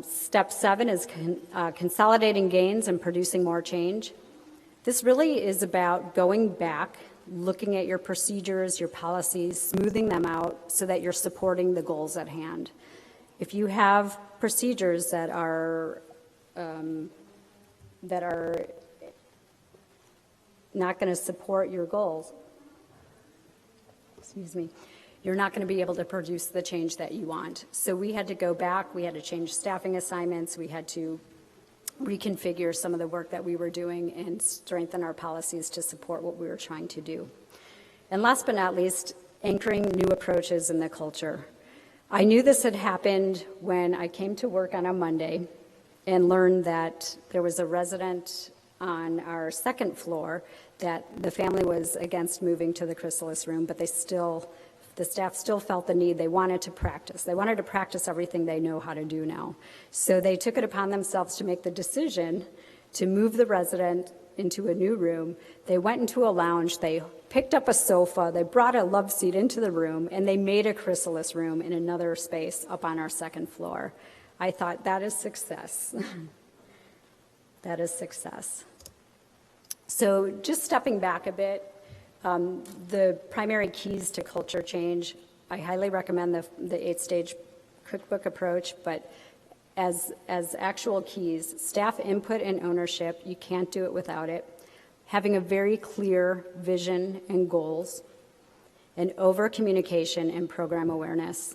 Step 7 is consolidating gains and producing more change. This really is about going back, looking at your procedures, your policies, smoothing them out so that you're supporting the goals at hand. If you have procedures that are not going to support your goals, you're not going to be able to produce the change that you want. So we had to go back, we had to change staffing assignments, we had to reconfigure some of the work that we were doing and strengthen our policies to support what we were trying to do. And last but not least, anchoring new approaches in the culture. I knew this had happened when I came to work on a Monday and learned that there was a resident on our second floor that the family was against moving to the Chrysalis Room, but the staff still felt the need. They wanted to practice. They wanted to practice everything they know how to do now. So they took it upon themselves to make the decision to move the resident into a new room. They went into a lounge. They picked up a sofa. They brought a love seat into the room, and they made a Chrysalis Room in another space up on our second floor. I thought, that is success. That is success. So just stepping back a bit, the primary keys to culture change, I highly recommend the 8-stage cookbook approach, but as actual keys, staff input and ownership, you can't do it without it. Having a very clear vision and goals, and over-communication and program awareness.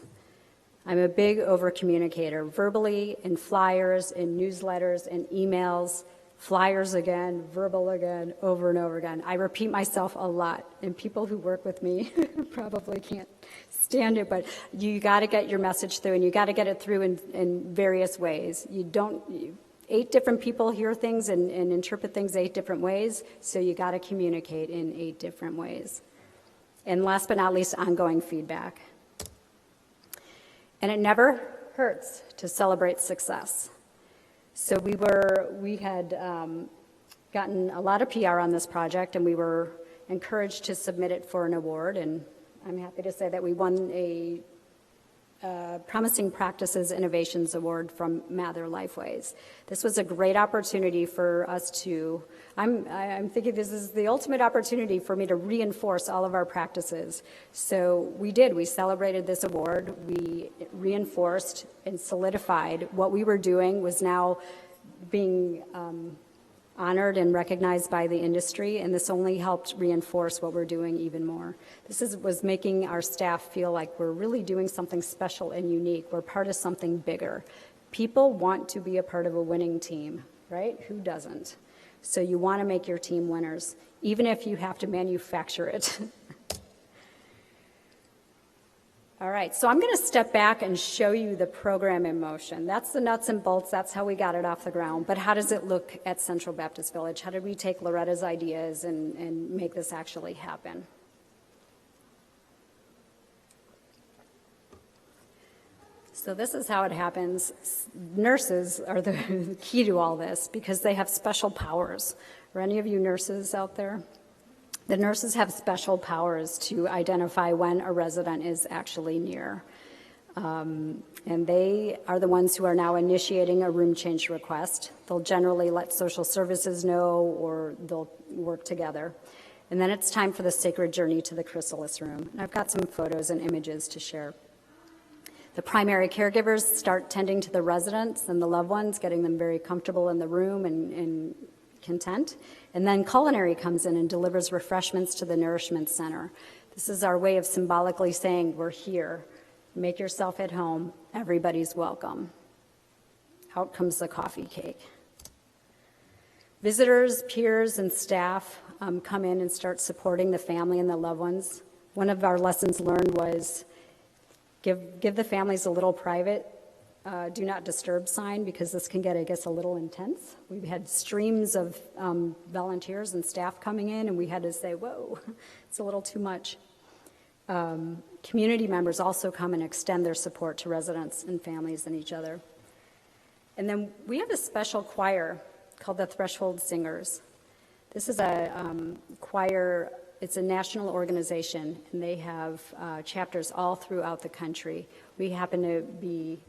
I'm a big over-communicator, verbally, in flyers, in newsletters, in emails. flyers again, verbal again, over and over again. I repeat myself a lot, and people who work with me probably can't stand it, but you got to get your message through, and you got to get it through in various ways. 8 different people hear things and interpret things 8 different ways, so you got to communicate in 8 different ways. And last but not least, ongoing feedback. And it never hurts to celebrate success. So we had gotten a lot of PR on this project, and we were encouraged to submit it for an award, and I'm happy to say that we won a Promising Practices Innovations Award from Mather Lifeways. This was a great opportunity for us to, I'm thinking this is the ultimate opportunity for me to reinforce all of our practices. So we celebrated this award, we reinforced and solidified what we were doing was now being honored and recognized by the industry, and this only helped reinforce what we're doing even more. This was making our staff feel like we're really doing something special and unique. We're part of something bigger. People want to be a part of a winning team, right? Who doesn't? So you want to make your team winners, even if you have to manufacture it. All right, so I'm going to step back and show you the program in motion. That's the nuts and bolts. That's how we got it off the ground. But how does it look at Central Baptist Village? How did we take Loretta's ideas and make this actually happen? So this is how it happens. Nurses are the key to all this because they have special powers. Are any of you nurses out there? The nurses have special powers to identify when a resident is actually near. And they are the ones who are now initiating a room change request. They'll generally let social services know, or they'll work together. And then it's time for the sacred journey to the Chrysalis Room. And I've got some photos and images to share. The primary caregivers start tending to the residents and the loved ones, getting them very comfortable in the room and content. And then culinary comes in and delivers refreshments to the Nourishment Center. This is our way of symbolically saying, we're here. Make yourself at home. Everybody's welcome. Out comes the coffee cake. Visitors, peers, and staff come in and start supporting the family and the loved ones. One of our lessons learned was give the families a little private do not disturb sign, because this can get, I guess, a little intense. We've had streams of volunteers and staff coming in, and we had to say, whoa, it's a little too much. Community members also come and extend their support to residents and families and each other. And then we have a special choir called the Threshold Singers. This is a choir, it's a national organization, and they have chapters all throughout the country. We happen to be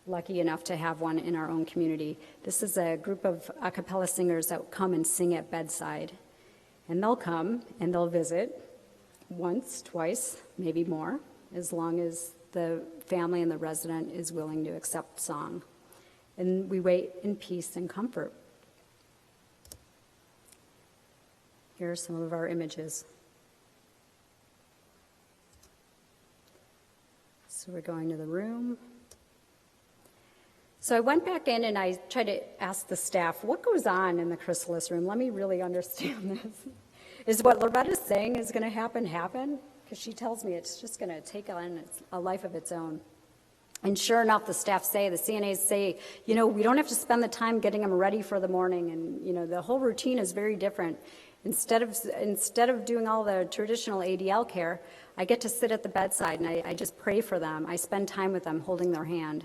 lucky enough to have one in our own community. This is a group of a cappella singers that come and sing at bedside. And they'll come and they'll visit once, twice, maybe more, as long as the family and the resident is willing to accept song. And we wait in peace and comfort. Here are some of our images. So we're going to the room. So I went back in and I tried to ask the staff, what goes on in the Chrysalis Room? Let me really understand this. Is what Loretta's saying is going to happen? Because she tells me it's just going to take on a life of its own. And sure enough, the staff say, the CNAs say, we don't have to spend the time getting them ready for the morning. And, the whole routine is very different. Instead of doing all the traditional ADL care, I get to sit at the bedside and I just pray for them. I spend time with them, holding their hand.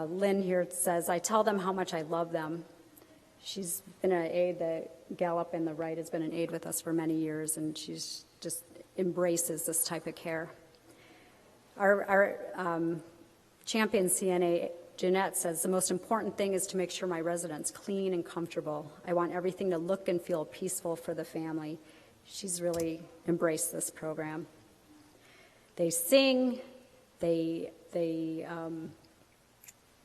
Lynn here says, I tell them how much I love them. She's been an aide, the gal up in the right has been an aide with us for many years, and she's just embraces this type of care. Our champion CNA, Jeanette, says, the most important thing is to make sure my residents clean and comfortable. I want everything to look and feel peaceful for the family. She's really embraced this program. They sing, they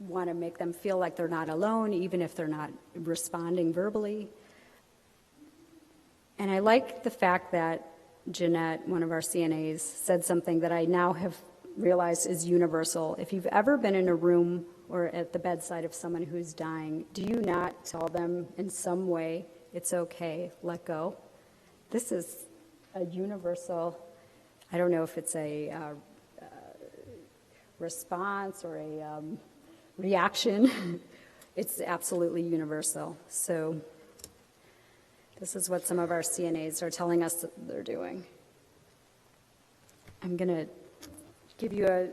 want to make them feel like they're not alone, even if they're not responding verbally. And I like the fact that Jeanette, one of our CNAs, said something that I now have realized is universal. If you've ever been in a room or at the bedside of someone who's dying, do you not tell them in some way, it's okay, let go? This is a universal, I don't know if it's a response or a reaction. It's absolutely universal. So this is what some of our CNAs are telling us that they're doing. I'm going to give you a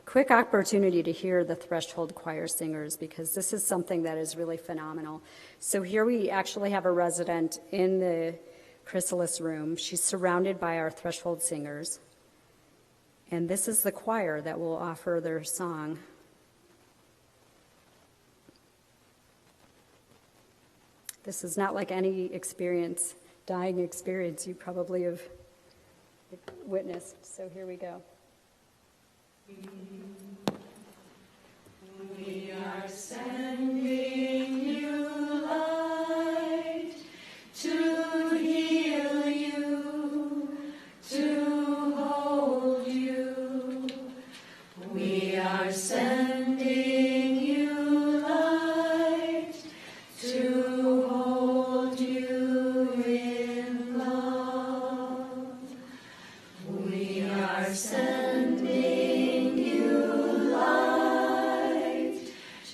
quick opportunity to hear the Threshold Choir singers, because this is something that is really phenomenal. So here we actually have a resident in the Chrysalis Room. She's surrounded by our Threshold singers. And this is the choir that will offer their song. This is not like any experience, dying experience you probably have witnessed. So here we go. We are sending you light to heal you, to hold you. We are sending you light to hold you in love. We are sending you light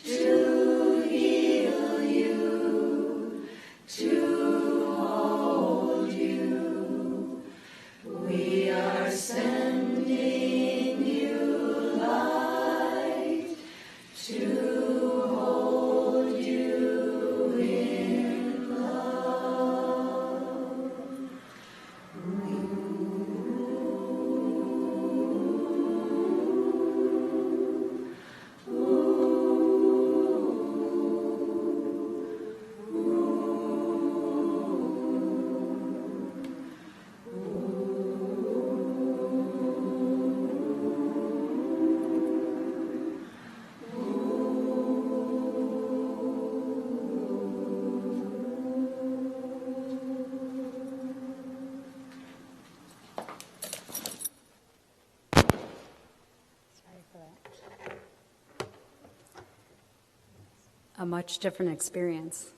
to heal you, to hold you. We are sending you light to hold you in love. A much different experience.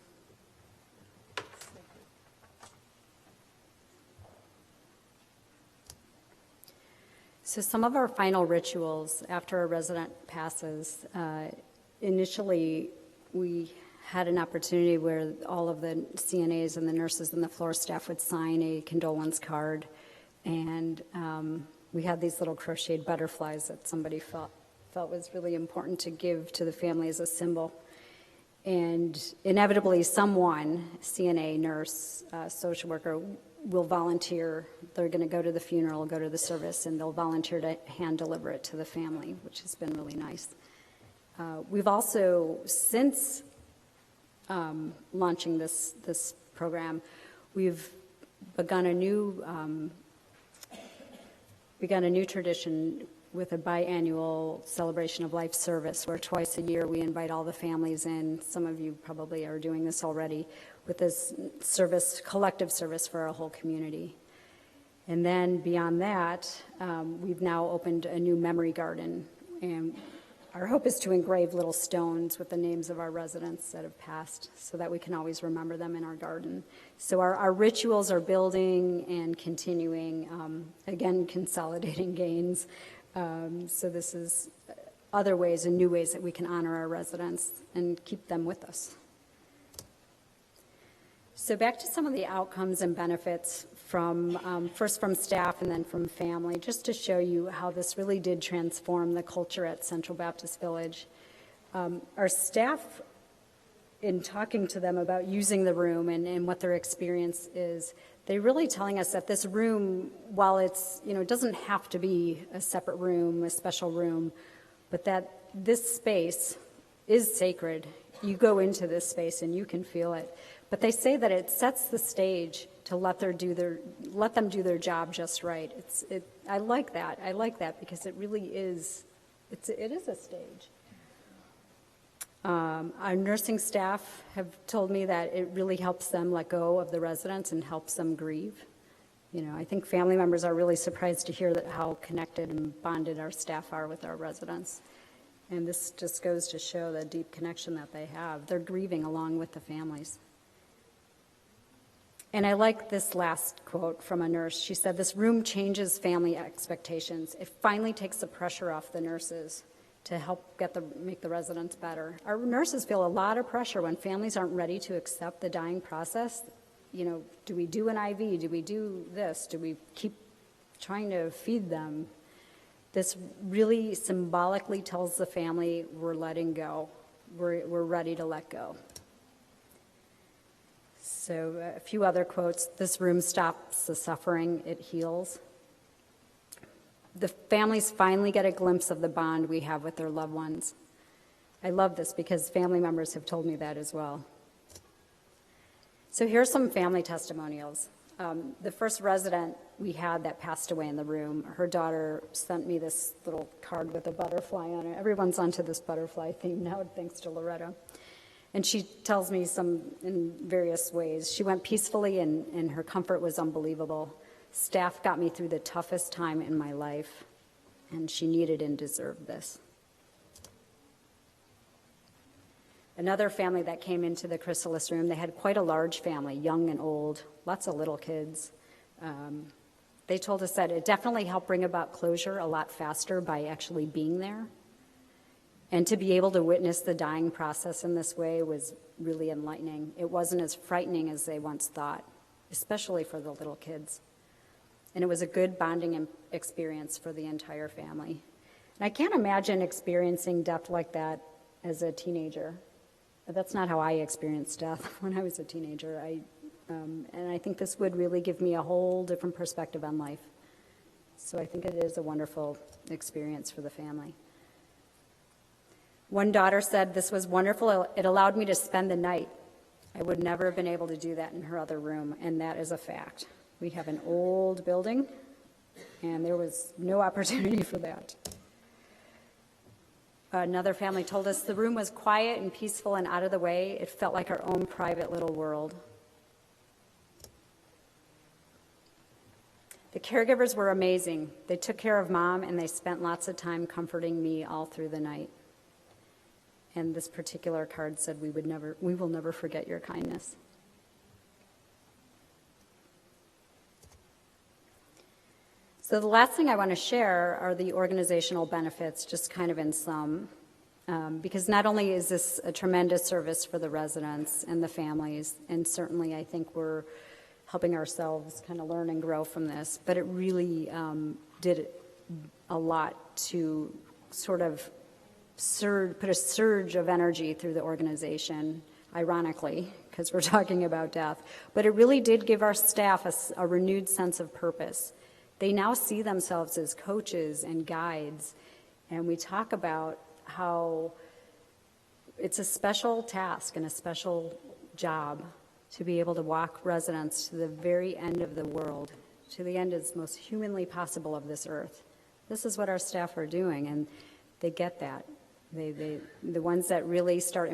So some of our final rituals after a resident passes, initially we had an opportunity where all of the CNAs and the nurses and the floor staff would sign a condolence card, and we had these little crocheted butterflies that somebody felt was really important to give to the family as a symbol. And inevitably someone, CNA, nurse, social worker, will volunteer. They're going to go to the funeral, go to the service, and they'll volunteer to hand deliver it to the family, which has been really nice. We've also, since launching this program, we've begun a new tradition with a biannual celebration of life service, where twice a year we invite all the families in. Some of you probably are doing this already, with this service, collective service for our whole community. And then beyond that, we've now opened a new memory garden, and our hope is to engrave little stones with the names of our residents that have passed, so that we can always remember them in our garden. So our rituals are building and continuing, again, consolidating gains. So this is other ways and new ways that we can honor our residents and keep them with us. So back to some of the outcomes and benefits from, first from staff and then from family, just to show you how this really did transform the culture at Central Baptist Village. Our staff, in talking to them about using the room and what their experience is, they're really telling us that this room, while it's, it doesn't have to be a separate room, a special room, but that this space is sacred. You go into this space and you can feel it. But they say that it sets the stage to let them do their job just right. I like that. I like that because it really is. It is a stage. Our nursing staff have told me that it really helps them let go of the residents and helps them grieve. I think family members are really surprised to hear that how connected and bonded our staff are with our residents. And this just goes to show the deep connection that they have. They're grieving along with the families. And I like this last quote from a nurse. She said, "This room changes family expectations. It finally takes the pressure off the nurses to help make the residents better." Our nurses feel a lot of pressure when families aren't ready to accept the dying process. Do we do an IV? Do we do this? Do we keep trying to feed them? This really symbolically tells the family we're letting go. We're ready to let go. So a few other quotes. "This room stops the suffering, it heals." The families finally get a glimpse of the bond we have with their loved ones. I love this because family members have told me that as well. So here's some family testimonials. The first resident we had that passed away in the room, her daughter sent me this little card with a butterfly on it. Everyone's onto this butterfly theme now, thanks to Loretta. And she tells me some in various ways. She went peacefully and her comfort was unbelievable. Staff got me through the toughest time in my life, and she needed and deserved this. Another family that came into the Chrysalis Room, they had quite a large family, young and old, lots of little kids. They told us that it definitely helped bring about closure a lot faster by actually being there. And to be able to witness the dying process in this way was really enlightening. It wasn't as frightening as they once thought, especially for the little kids. And it was a good bonding experience for the entire family. And I can't imagine experiencing death like that as a teenager. That's not how I experienced death when I was a teenager. And I think this would really give me a whole different perspective on life. So I think it is a wonderful experience for the family. One daughter said, "This was wonderful. It allowed me to spend the night. I would never have been able to do that in her other room," and that is a fact. We have an old building, and there was no opportunity for that. Another family told us the room was quiet and peaceful and out of the way. It felt like our own private little world. The caregivers were amazing. They took care of Mom, and they spent lots of time comforting me all through the night. And this particular card said, we will never forget your kindness." So the last thing I want to share are the organizational benefits, just kind of in sum, because not only is this a tremendous service for the residents and the families, and certainly I think we're helping ourselves kind of learn and grow from this, but it really did a lot to sort of put a surge of energy through the organization, ironically, because we're talking about death. But it really did give our staff a renewed sense of purpose. They now see themselves as coaches and guides, and we talk about how it's a special task and a special job to be able to walk residents to the very end of the world, to the end as most humanly possible of this earth. This is what our staff are doing, and they get that. The ones that really start